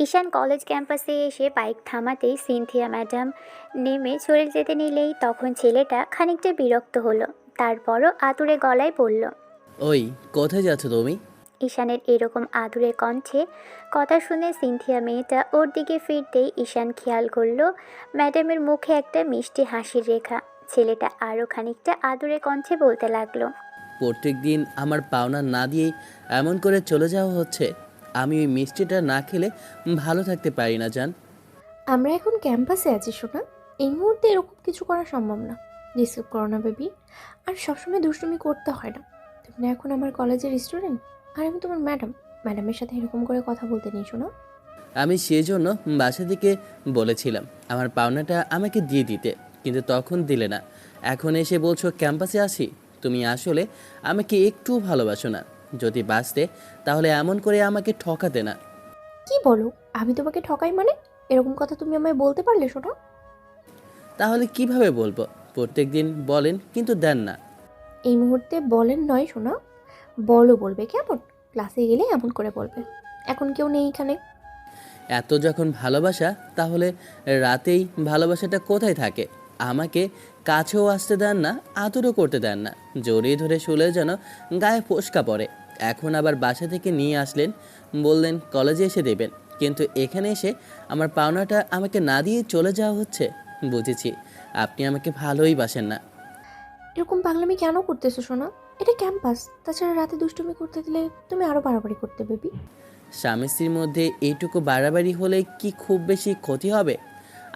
ঈশান college ক্যাম্পাসে এসে bike থামাতেই Cynthia madam নেমে চলে যেতে নিলেই তখন ছেলেটা খানিকটা বিরক্ত হলো। তারপরও আতুরে গলায় বলল, ওই, কোথায় যাচ্ছ তুমি? ঈশানের এরকম আদুরে কণ্ঠে কথা শুনে সিনথিয়া মেয়েটা ওর দিকে ফিরতেই ঈশান খেয়াল করলো ম্যাডামের মুখে একটা মিষ্টি হাসির রেখা। ছেলেটা আরও খানিকটা আদুরে কণ্ঠে বলতে লাগলো, প্রত্যেক দিন আমার পাওনা না দিয়েই এমন করে চলে যাওয়া হচ্ছে। আমি ওই মিষ্টিটা না খেলে ভালো থাকতে পারি না জান। আমরা এখন ক্যাম্পাসে আছি সোনা। এই মুহূর্তে এরকম কিছু করা সম্ভব না। ডিস্টার্ব করো না বেবি। আর সবসময় দুষ্টুমি করতে হয় না। তুমি না এখন আমার কলেজের স্টুডেন্ট, আর আমি তোমার ম্যাডাম। ম্যাডামের সাথে এরকম করে কথা বলতে নেই সোনা। আমি সেজন্য বাসা থেকে বলেছিলাম আমার পাওনাটা আমাকে দিয়ে দিতে, কিন্তু তখন দিলে না। এখন এসে বলছো ক্যাম্পাসে আসি। তুমি আসলে আমাকে একটু ভালোবাসো না। যদি বাঁচতে তাহলে এমন করে আমাকে ঠকাতে না। কি বলো? আমি তোমাকে ঠকাই মানে? এরকম কথা তুমি আমায় বলতে পারলে সোনা? তাহলে কিভাবে বলবো? প্রত্যেক দিন বলেন কিন্তু দেন না। এই মুহূর্তে বলেন নয় সোনা, বলো বলবে কেমন? ক্লাসে গেলে এমন করে বলবে। এখন কেউ নেই এখানে। এত যখন ভালোবাসা, তাহলে রাতেই ভালোবাসাটা কোথায় থাকে? আমাকে কাছেও আসতে দেন না, আদরও করতে দেন না। জড়িয়ে ধরে শুলে যেন গায়ে ফোসকা পড়ে। এখন আবার বাসা থেকে নিয়ে আসলেন, বললেন কলেজে এসে দেবেন, কিন্তু এখানে এসে আমার পাওনাটা আমাকে না দিয়ে চলে যাওয়া হচ্ছে। বুঝেছি আপনি আমাকে ভালোই বাসেন না। এরকম পাগলামি কেন করতেছো সোনা? এটা ক্যাম্পাস। তাছাড়া রাতে দুষ্টুমি করতে দিলে তুমি আরো বাড়াবাড়ি করতে বেবি। স্বামী স্ত্রীর মধ্যে এইটুকু বাড়াবাড়ি হলে কি খুব বেশি ক্ষতি হবে?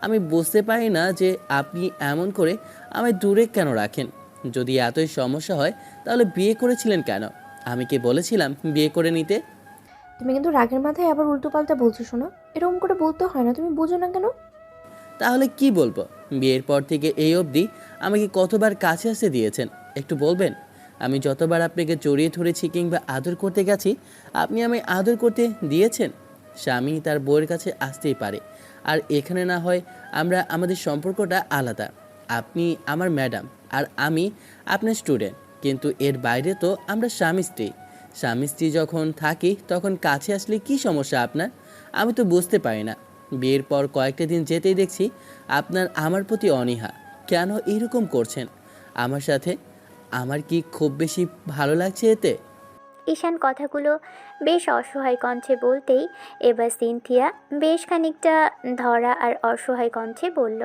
আমি বুঝতে পারি না যে আপনি এমন করে আমায় দূরে কেন রাখেন। যদি এতই সমস্যা হয় তাহলে বিয়ে করেছিলেন কেন? আমি কি বলেছিলাম বিয়ে করে নিতে? তুমি কিন্তু রাগের মাথায় আবার উল্টোপাল্টা বলছো শোনো। এরকম করে বলতে হয় না, তুমি বোঝো না কেন? তাহলে কি বলবো? বিয়ের পর থেকে এই অবধি আমাকে কতবার কাছে আসতে দিয়েছেন একটু বলবেন? আমি যতবার আপনাকে জড়িয়ে ধরেছি কিংবা আদর করতে গেছি, আপনি আমায় আদর করতে দিয়েছেন? স্বামী তার বউয়ের কাছে আসতেই পারে, আর এখানে না হয় আমরা আমাদের সম্পর্কটা আলাদা। আপনি আমার ম্যাডাম আর আমি আপনার স্টুডেন্ট, কিন্তু এর বাইরে তো আমরা স্বামী স্ত্রী। স্বামী স্ত্রী যখন থাকি তখন কাছে আসলে কি সমস্যা আপনার? আমি তো বুঝতে পারি না। বিয়ের পর কয়েকটা দিন যেতেই দেখছি আপনার আমার প্রতি অনীহা। কেন এরকম করছেন আমার সাথে? আমার কি খুব বেশি ভালো লাগছে এতে? ঈশান কথাগুলো বেশ অসহায় কণ্ঠে বলতেই এবার সিনথিয়া বেশ খানিকটা ধরা আর অসহায় কণ্ঠে বলল,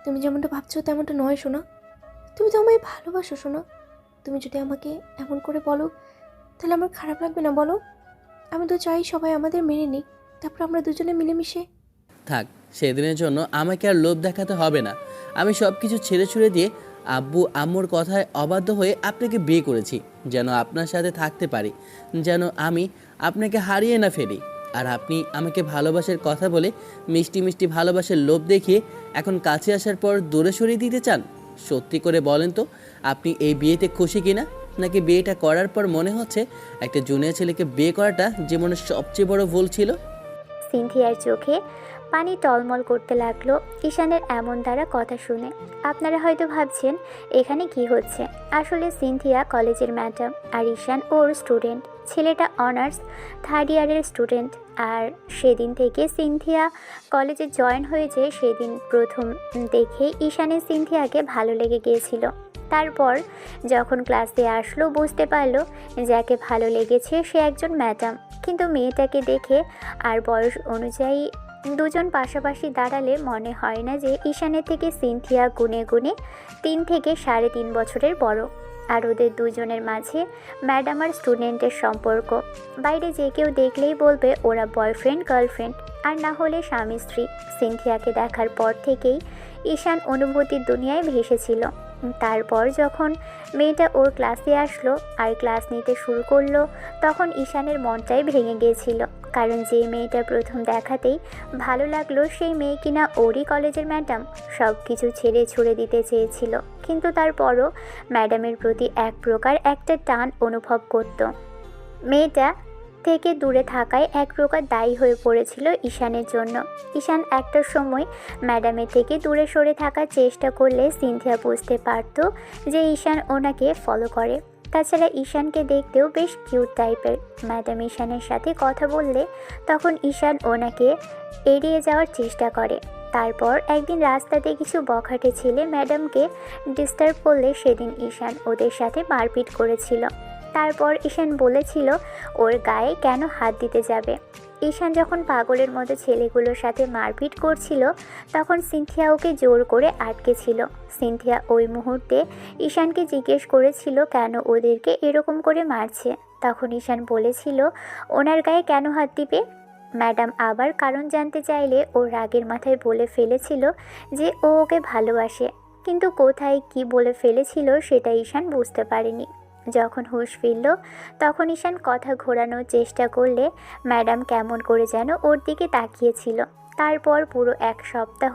তুমি যেমনটা ভাবছো তেমনটা নয় শোনা। তুমি তো আমায় ভালোবাসো শোনা। তুমি যদি আমাকে এমন করে বলো তাহলে আমার খারাপ লাগবে না বলো? আমি তো চাই সবাই আমাদের মেনে নিক, তারপর আমরা দুজনে মিলেমিশে। থাক, সেদিনের জন্য আমাকে আর লোভ দেখাতে হবে না। আমি সব কিছু ছেড়ে ছুড়ে দিয়ে আব্বু আম্মুর কথায় অবাধ্য হয়ে আপনাকে বিয়ে করেছি, যেন আপনার সাথে থাকতে পারি, যেন আমি আপনাকে হারিয়ে না ফেলি। আর আপনি আমাকে ভালোবাসার কথা বলে মিষ্টি মিষ্টি ভালোবাসার লোভ দেখিয়ে এখন কাছে আসার পর দূরে সরিয়ে দিতে চান। সত্যি করে বলেন তো, আপনি এই বিয়েতে খুশি কিনা? নাকি বিয়েটা করার পর মনে হচ্ছে একটা জুনিয়র ছেলেকে বিয়ে করাটা জীবনের সবচেয়ে বড় ভুল ছিল? সিনথিয়ার চোখে পানি টলমল করতে লাগলো ঈশানের এমন দ্বারা কথা শুনে। আপনারা হয়তো ভাবছেন এখানে কি হচ্ছে। আসলে সিনথিয়া কলেজের ম্যাডাম আর ঈশান ওর স্টুডেন্ট। ছেলেটা অনার্স থার্ড ইয়ারের স্টুডেন্ট। আর সেদিন থেকে সিনথিয়া কলেজে জয়েন হয়েছে, সেদিন প্রথম দেখে ঈশানের সিনথিয়াকে ভালো লেগে গিয়েছিল। তারপর যখন ক্লাসে আসলো বুঝতে পারলো যাকে ভালো লেগেছে সে একজন ম্যাডাম। কিন্তু মেয়েটাকে দেখে আর বয়স অনুযায়ী দুজন পাশাপাশি দাঁড়ালে মনে হয় না যে ঈশানের থেকে সিনথিয়া গুণে গুণে 3 থেকে 3.5 বছরের বড়। আর ওদের দুজনের মাঝে ম্যাডাম আর স্টুডেন্টের সম্পর্ক। বাইরে যে কেউ দেখলেই বলবে ওরা বয়ফ্রেন্ড গার্লফ্রেন্ড, আর না হলে স্বামী স্ত্রী। সিনথিয়াকে দেখার পর থেকেই ঈশান অনুভূতির দুনিয়ায় ভেসেছিল। তারপর যখন মেয়েটা ওর ক্লাসে আসলো আর ক্লাস নিতে শুরু করলো, তখন ঈশানের মনটাই ভেঙে গিয়েছিল। কারণ যে মেয়েটা প্রথম দেখাতেই ভালো লাগলো সেই মেয়ে কিনা ওরই কলেজের ম্যাডাম। সব কিছু ছেড়ে ছুড়ে দিতে চেয়েছিল, কিন্তু তারপরও ম্যাডামের প্রতি এক প্রকার একটা টান অনুভব করত। মেয়েটা থেকে দূরে থাকায় এক প্রকার দায়ী হয়ে পড়েছিল ঈশানের জন্য। ঈশান একটা সময় ম্যাডামের থেকে দূরে সরে থাকার চেষ্টা করলে সিনথিয়া বুঝতে পারত যে ঈশান ওনাকে ফলো করে। তাছাড়া ঈশানকে দেখতেও বেশ কিউট টাইপের। ম্যাডাম ঈশানের সাথে কথা বললে তখন ঈশান ওনাকে এড়িয়ে যাওয়ার চেষ্টা করে। তারপর একদিন রাস্তাতে কিছু বখাটে ছেলে ম্যাডামকে ডিস্টার্ব করলে সেদিন ঈশান ওদের সাথে মারপিট করেছিল। তারপর ঈশান বলেছিল ওর গায়ে কেন হাত দিতে যাবে। ঈশান যখন পাগলের মতো ছেলেগুলোর সাথে মারপিট করছিল তখন সিনথিয়া ওকে জোর করে আটকেছিল। সিনথিয়া ওই মুহূর্তে ঈশানকে জিজ্ঞেস করেছিল কেন ওদেরকে এরকম করে মারছে। তখন ঈশান বলেছিল ওনার গায়ে কেন হাত দিবে। ম্যাডাম আবার কারণ জানতে চাইলে ও রাগের মাথায় বলে ফেলেছিল যে ও ওকে ভালোবাসে, কিন্তু কোথায় কি বলে ফেলেছিল সেটা ঈশান বুঝতে পারেনি। যখন হুঁশ ফিরল তখন ঈশান কথা ঘোরানোর চেষ্টা করলে ম্যাডাম কেমন করে যেন ওর দিকে তাকিয়েছিল। তারপর পুরো এক সপ্তাহ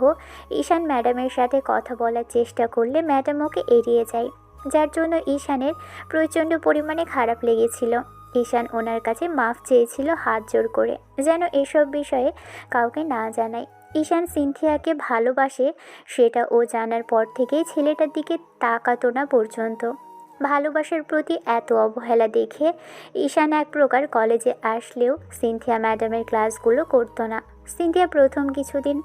ঈশান ম্যাডামের সাথে কথা বলার চেষ্টা করলে ম্যাডাম ওকে এড়িয়ে যায়, যার জন্য ঈশানের প্রচণ্ড পরিমাণে খারাপ লেগেছিল। ঈশান ওনার কাছে মাফ চেয়েছিল হাত জোর করে, যেন এসব বিষয়ে কাউকে না জানায়। ঈশান সিনথিয়াকে ভালোবাসে সেটা ও জানার পর থেকেই ছেলেটার দিকে তাকাতো না পর্যন্ত। ভালোবাসার প্রতি এত অবহেলা দেখে ঈশান এক প্রকার কলেজে আসলেও সিনথিয়া ম্যাডামের ক্লাসগুলো করতো না। সিনথিয়া প্রথম কিছুদিন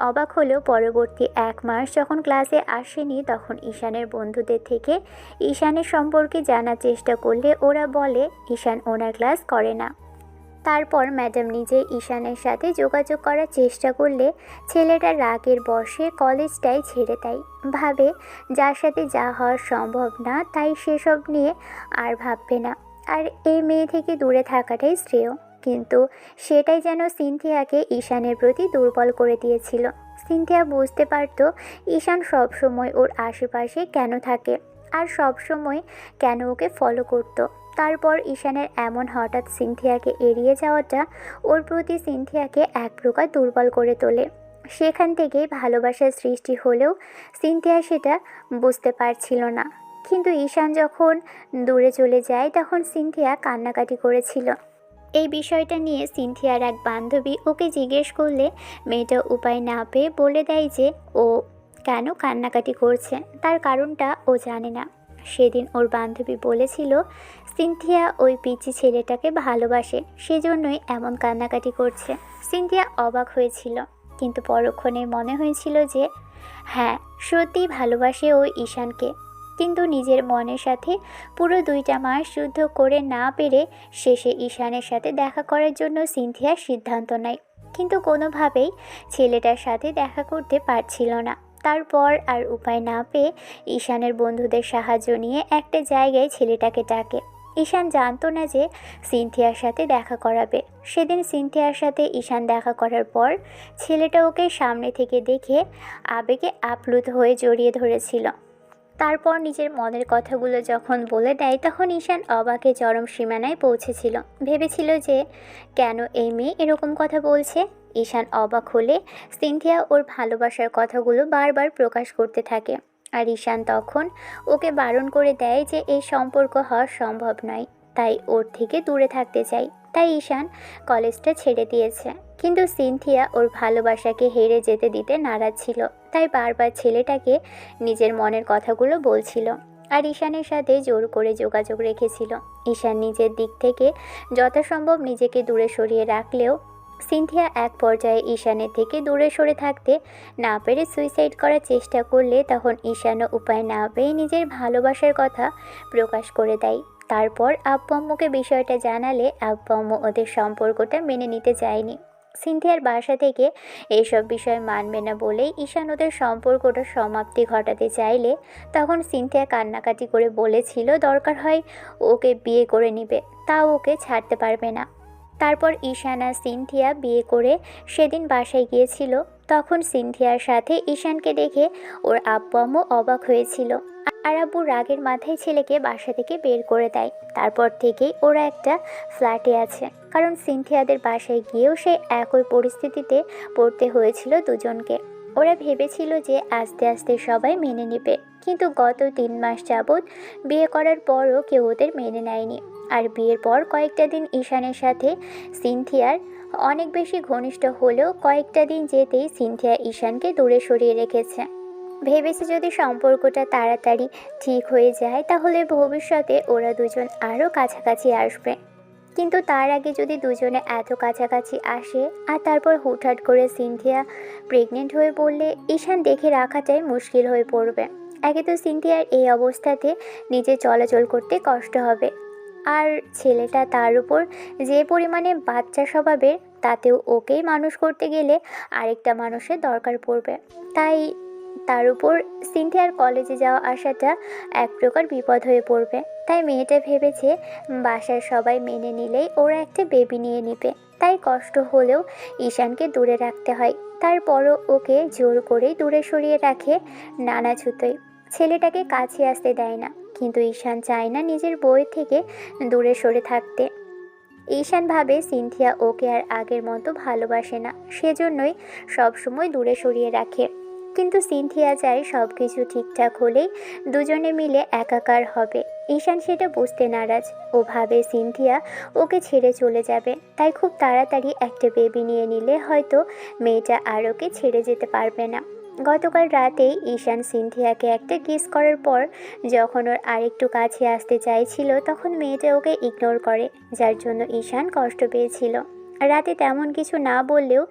অবাক হলেও পরবর্তী 1 মাস যখন ক্লাসে আসেনি তখন ঈশানের বন্ধুদের থেকে ঈশানের সম্পর্কে জানার চেষ্টা করলে ওরা বলে ঈশান ওনার ক্লাস করে না। তারপর ম্যাডাম নিজে ঈশানের সাথে যোগাযোগ করার চেষ্টা করলে ছেলেটা রাগের বশে কলেজটাই ছেড়ে দেয়। ভাবে যার সাথে যা হওয়া সম্ভব না তাই সেসব নিয়ে আর ভাববে না, আর এই মেয়ে থেকে দূরে থাকাটাই শ্রেয়। কিন্তু সেটাই যেন সিনথিয়াকে ঈশানের প্রতি দুর্বল করে দিয়েছিল। সিনথিয়া বুঝতে পারত ঈশান সবসময় ওর আশেপাশে কেন থাকে আর সবসময় কেন ওকে ফলো করতো। তারপর ঈশানের এমন হঠাৎ সিনথিয়াকে এড়িয়ে যাওয়াটা ওর প্রতি সিনথিয়াকে এক প্রকার দুর্বল করে তোলে। সেখান থেকেই ভালোবাসার সৃষ্টি হলেও সিনথিয়া সেটা বুঝতে পারছিল না। কিন্তু ঈশান যখন দূরে চলে যায় তখন সিনথিয়া কান্নাকাটি করেছিল। এই বিষয়টা নিয়ে সিনথিয়ার এক বান্ধবী ওকে জিজ্ঞেস করলে মেয়েটা উপায় না পেয়ে বলে দেয় যে ও কেন কান্নাকাটি করছে, তার কারণটা ও জানে না। সেদিন ওর বান্ধবী বলেছিল সিনথিয়া ওই পিচ্চি ছেলেটাকে ভালোবাসে, সেজন্যই এমন কান্নাকাটি করছে। সিনথিয়া অবাক হয়েছিল, কিন্তু পরক্ষণে মনে হয়েছিল যে হ্যাঁ সত্যিই ভালোবাসে ওই ঈশানকে। কিন্তু নিজের মনের সাথে পুরো 2টা মাস যুদ্ধ করে না পেরে শেষে ঈশানের সাথে দেখা করার জন্য সিনথিয়া সিদ্ধান্ত নেয়, কিন্তু কোনোভাবেই ছেলেটার সাথে দেখা করতে পারছিল না। তারপর আর উপায় না পেয়ে ঈশানের বন্ধুদের সাহায্য নিয়ে একটা জায়গায় ছেলেটাকে ডাকে। ঈশান জানতো না যে সিনথিয়ার সাথে দেখা করাবে। সেদিন সিনথিয়ার সাথে ঈশান দেখা করার পর ছেলেটা ওকে সামনে থেকে দেখে আবেগে আপ্লুত হয়ে জড়িয়ে ধরেছিল। তারপর নিজের মনের কথাগুলো যখন বলে দেয় তখন ঈশান অবাকে চরম সীমানায় পৌঁছেছিল। ভেবেছিল যে কেন এই মেয়ে এরকম কথা বলছে। ঈশান অবাক হলে সিনথিয়া ওর ভালোবাসার কথাগুলো বারবার প্রকাশ করতে থাকে, আর ঈশান তখন ওকে বারণ করে দেয় যে এই সম্পর্ক হওয়া সম্ভব নয়, তাই ওর থেকে দূরে থাকতে চাই। তাই ঈশান কলেজটা ছেড়ে দিয়েছে। কিন্তু সিনথিয়া ওর ভালোবাসাকে হেরে যেতে দিতে নারাজ ছিল, তাই বারবার ছেলেটাকে নিজের মনের কথাগুলো বলছিল আর ঈশানের সাথে জোর করে যোগাযোগ রেখেছিল। ঈশান নিজের দিক থেকে যথাসম্ভব নিজেকে দূরে সরিয়ে রাখলেও সিনথিয়া এক পর্যায়ে ঈশানের থেকে দূরে সরে থাকতে না পেরে সুইসাইড করার চেষ্টা করলে তখন ঈশানও উপায় না পেয়ে নিজের ভালোবাসার কথা প্রকাশ করে দেয়। তারপর আব্বু আম্মুকে বিষয়টা জানালে আব্বু আম্মু ওদের সম্পর্কটা মেনে নিতে চায়নি। সিনথিয়ার বাসা থেকে এইসব বিষয় মানবে না বলেই ঈশান ওদের সম্পর্কটা সমাপ্তি ঘটাতে চাইলে তখন সিনথিয়া কান্নাকাটি করে বলেছিল দরকার হয় ওকে বিয়ে করে নিবে, তাও ওকে ছাড়তে পারবে না। তারপর ঈশান আর সিনথিয়া বিয়ে করে সেদিন বাসায় গিয়েছিল। তখন সিনথিয়ার সাথে ঈশানকে দেখে ওর আব্বু আম্মু অবাক হয়েছিল, আর আব্বু রাগের মাথায় ছেলেকে বাসা থেকে বের করে দেয়। তারপর থেকেই ওরা একটা ফ্ল্যাটে আছে, কারণ সিনথিয়াদের বাসায় গিয়েও সেই একই পরিস্থিতিতে পড়তে হয়েছিল দুজনকে। ওরা ভেবেছিল যে আস্তে আস্তে সবাই মেনে নেবে, কিন্তু গত 3 মাস যাবৎ বিয়ে করার পরও কেউ ওদের মেনে নেয়নি। আর বিয়ের পর কয়েকটা দিন ঈশানের সাথে সিনথিয়ার অনেক বেশি ঘনিষ্ঠ হলেও কয়েকটা দিন যেতেই সিনথিয়া ঈশানকে দূরে সরিয়ে রেখেছে। ভেবেছে যদি সম্পর্কটা তাড়াতাড়ি ঠিক হয়ে যায় তাহলে ভবিষ্যতে ওরা দুজন আরও কাছাকাছি আসবে। কিন্তু তার আগে যদি দুজনে এত কাছাকাছি আসে আর তারপর হুটহাট করে সিনথিয়া প্রেগনেন্ট হয়ে পড়লে ঈশান দেখে রাখাটাই মুশকিল হয়ে পড়বে। একে তো সিনথিয়ার এই অবস্থাতে নিজে চলাচল করতে কষ্ট হবে, আর ছেলেটা তার উপর যে পরিমাণে বাচ্চা স্বভাবের, তাতেও ওকেই মানুষ করতে গেলে আরেকটা মানুষের দরকার পড়বে। তাই তার উপর সিনথিয়ার কলেজে যাওয়া আসাটা এক প্রকার বিপদ হয়ে পড়বে। তাই মেয়েটা ভেবেছে বাসার সবাই মেনে নিলেই ওরা একটা বেবি নিয়ে নিবে। তাই কষ্ট হলেও ঈশানকে দূরে রাখতে হয়। তারপরও ওকে জোর করেই দূরে সরিয়ে রাখে নানা ছুতোয়। ছেলেটাকে কাছে আসতে দেয় না, কিন্তু ঈশান চায় না নিজের বউয়ের থেকে দূরে সরে থাকতে। ঈশান ভাবে সিনথিয়া ওকে আর আগের মতো ভালোবাসে না, সেজন্যই সবসময় দূরে সরিয়ে রাখে। কিন্তু সিনথিয়া চায় সব কিছু ঠিকঠাক হলেই দুজনে মিলে একাকার হবে। ঈশান সেটা বুঝতে নারাজ। ও ভাবে সিনথিয়া ওকে ছেড়ে চলে যাবে, তাই খুব তাড়াতাড়ি একটা বেবি নিয়ে নিলে হয়তো মেয়েটা আর ওকে ছেড়ে যেতে পারবে না। গতকাল রাতেই ঈশান সিনথিয়াকে একটা কিস করার পর যখন ওর আরেকটু কাছে আসতে চাইছিল তখন মেয়েটা ওকে ইগনোর করে, যার জন্য ঈশান কষ্ট পেয়েছিল। রাতে তেমন কিছু না বললেও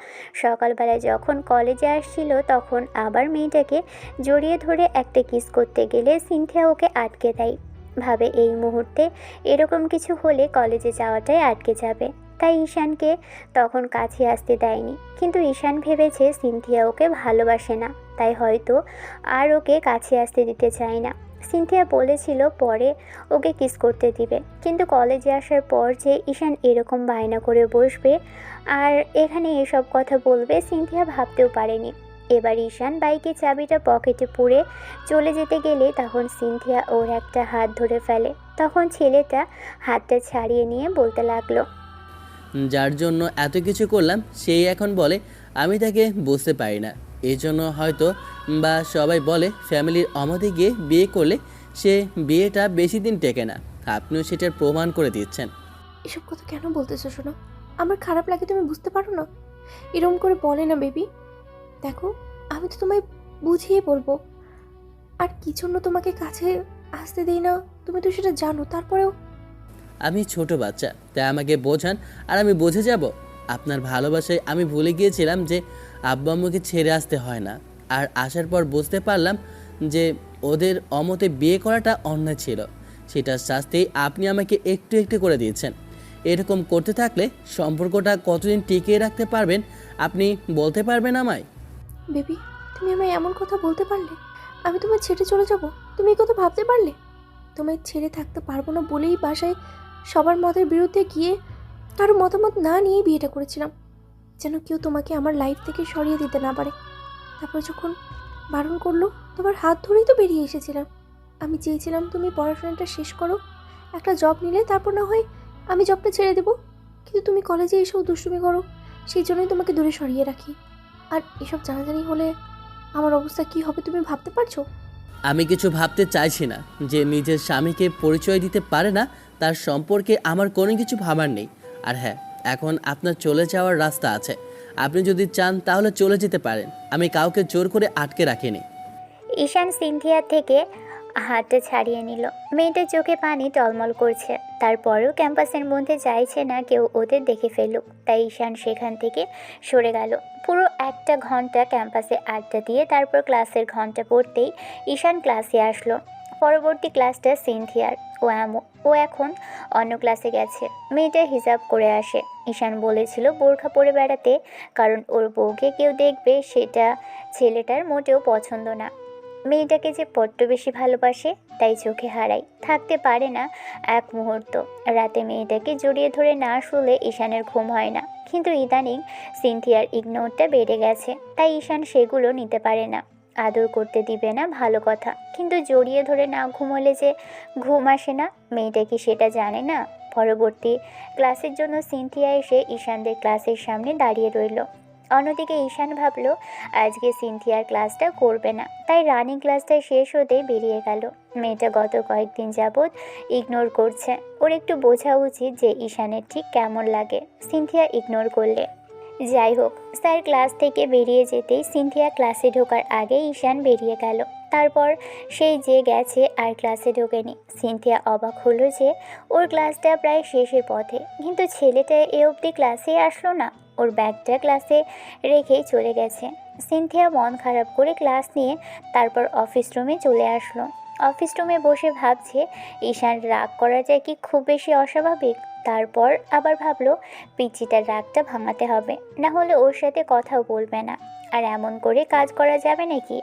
সকালবেলায় যখন কলেজে আসছিল তখন আবার মেয়েটাকে জড়িয়ে ধরে একটা কিস করতে গেলে সিনথিয়া ওকে আটকে দেয়। ভাবে এই মুহূর্তে এরকম কিছু হলে কলেজে যাওয়াটাই আটকে যাবে, তাই ঈশানকে তখন কাছে আসতে দেয়নি। কিন্তু ঈশান ভেবেছে সিনথিয়া ওকে ভালোবাসে না, তাই হয়তো আর ওকে কাছে আসতে দিতে চায় না। সিনথিয়া বলেছিল পরে ওকে কিস করতে দিবে, কিন্তু কলেজে আসার পর যে ঈশান এরকম বায়না করে বসবে আর এখানে এসব কথা বলবে সিনথিয়া ভাবতেও পারেনি। এবার ঈশান বাইকের চাবিটা পকেটে পুরে চলে যেতে গেলে তখন সিনথিয়া ওর একটা হাত ধরে ফেলে। তখন ছেলেটা হাতটা ছাড়িয়ে নিয়ে বলতে লাগলো, যার জন্য এত কিছু করলাম সেই এখন বলে আমি তাকে বুঝতে পারি না। এই জন্য হয়তো বা সবাই বলে ফ্যামিলির অমতে গিয়ে বিয়ে করলে সে বিয়েটা বেশি দিন টেকে না। আপনিও সেটার প্রমাণ করে দিচ্ছেন। এসব কথা কেন বলতেছো শোনো? আমার খারাপ লাগে, তুমি বুঝতে পারো না? এরকম করে বলে না বেবি। দেখো, আমি তো তোমায় বুঝিয়ে বলবো, আর কি জন্য তোমাকে কাছে আসতে দেই না তুমি তো সেটা জানো, তারপরেও। আমি ছোট বাচ্চা, তাই আমাকে বোঝান আর আমি বুঝে যাব। আপনার ভালোবাসায় আমি ভুলে গিয়েছিলাম যে আব্বু আম্মুকে ছেড়ে আসতে হয় না। আর আসার পর বুঝতে পারলাম যে ওদের অমতে বিয়ে করাটা অন্যায় ছিল। সেটার শাস্তি আপনি আমাকে একটু একটু করে দিয়েছেন। এরকম করতে থাকলে সম্পর্কটা কতদিন টিকিয়ে রাখতে পারবেন আপনি বলতে পারবেন আমায়? বেবি, তুমি আমায় এমন কথা বলতে পারলে? আমি তোমায় ছেড়ে চলে যাব? তুমি এই কথা ভাবতে পারলে? তোমায় ছেড়ে থাকতে পারবো না বলেই বাসায় সবার মতের বিরুদ্ধে গিয়ে কারো মতামত না নিয়ে বিয়েটা করেছিলাম, যেন কেউ তোমাকে আমার লাইফ থেকে সরিয়ে দিতে না পারে। তারপর যখন বারণ করলো, তোমার হাত ধরেই তো বেরিয়ে এসেছিলাম। আমি চেয়েছিলাম তুমি পড়াশোনাটা শেষ করো, একটা জব নিলে তারপর না হয় আমি জবটা ছেড়ে দেবো। কিন্তু তুমি কলেজে এসেও দুষ্টুমি করো, সেই জন্যই তোমাকে দূরে সরিয়ে রাখি। আর এসব জানাজানি হলে আমার অবস্থা কী হবে তুমি ভাবতে পারছো? আমি কিছু ভাবতে চাইছি না। যে নিজের স্বামীকে পরিচয় দিতে পারে না তার সম্পর্কে আমার কোনো কিছু ভাবার নেই। আর হ্যাঁ, এখন আপনার চলে যাওয়ার রাস্তা আছে। আপনি যদি চান তাহলে চলে যেতে পারেন, আমি কাউকে জোর করে আটকে রাখিনি। ঈশান সিনথিয়া থেকে হাতটা ছাড়িয়ে নিল। মেয়েটার চোখে পানি টলমল করছে, তারপরেও ক্যাম্পাসের মধ্যে চাইছে না কেউ ওদের দেখে ফেলুক। তাই ঈশান সেখান থেকে সরে গেল। পুরো 1 ঘন্টা ক্যাম্পাসে আড্ডা দিয়ে তারপর ক্লাসের ঘন্টা পড়তেই ঈশান ক্লাসে আসলো। পরবর্তী ক্লাসটা সিনথিয়ার। ও এখন অন্য ক্লাসে গেছে। মেয়েটা হিজাব করে আসে। ঈশান বলেছিল বোরখা পরে বেড়াতে, কারণ ওর বউকে কেউ দেখবে সেটা ছেলেটার মোটেও পছন্দ না। মেয়েটাকে যে বড্ড বেশি ভালোবাসে, তাই চোখে হারাই থাকতে পারে না এক মুহূর্ত। রাতে মেয়েটাকে জড়িয়ে ধরে না শুলে ঈশানের ঘুম হয় না। কিন্তু ইদানিং সিনথিয়ার ইগনোরটা বেড়ে গেছে, তাই ঈশান সেগুলো নিতে পারে না। আদর করতে দিবে না ভালো কথা, কিন্তু জড়িয়ে ধরে না ঘুমোলে যে ঘুম আসে না, মেয়েটা কি সেটা জানে না? পরবর্তী ক্লাসের জন্য সিনথিয়া এসে ঈশানদের ক্লাসের সামনে দাঁড়িয়ে রইল। অন্যদিকে ঈশান ভাবলো আজকে সিনথিয়ার ক্লাসটা করবে না, তাই রানিং ক্লাসটা শেষ হতেই বেরিয়ে গেল। মেয়েটা গত কয়েকদিন যাবৎ ইগনোর করছে। ওর একটু বোঝা উচিত যে ঈশানের ঠিক কেমন লাগে সিনথিয়া ইগনোর করলে। যাই হোক, স্যার ক্লাস থেকে বেরিয়ে যেতেই সিনথিয়া ক্লাসে ঢোকার আগে ঈশান বেরিয়ে গেল। তারপর সেই যে গেছে আর ক্লাসে ঢোকেনি। সিনথিয়া অবাক হলো যে ওর ক্লাসটা প্রায় শেষের পথে, কিন্তু ছেলেটা এ অবধি ক্লাসে আসলো না। ওর ব্যাগটা ক্লাসে রেখেই চলে গেছে। সিনথিয়া মন খারাপ করে ক্লাস নিয়ে তারপর অফিস রুমে চলে আসলো। অফিস রুমে বসে ভাবছে ঈশান রাগ করাটা কি খুব বেশি অস্বাভাবিক। তারপর আবার ভাবলো পিচ্চিটার রাগটা ভাঙাতে হবে, না হলে ওর সাথে কথাও বলবে না। আর এমন করে কাজ করা যাবে নাকি?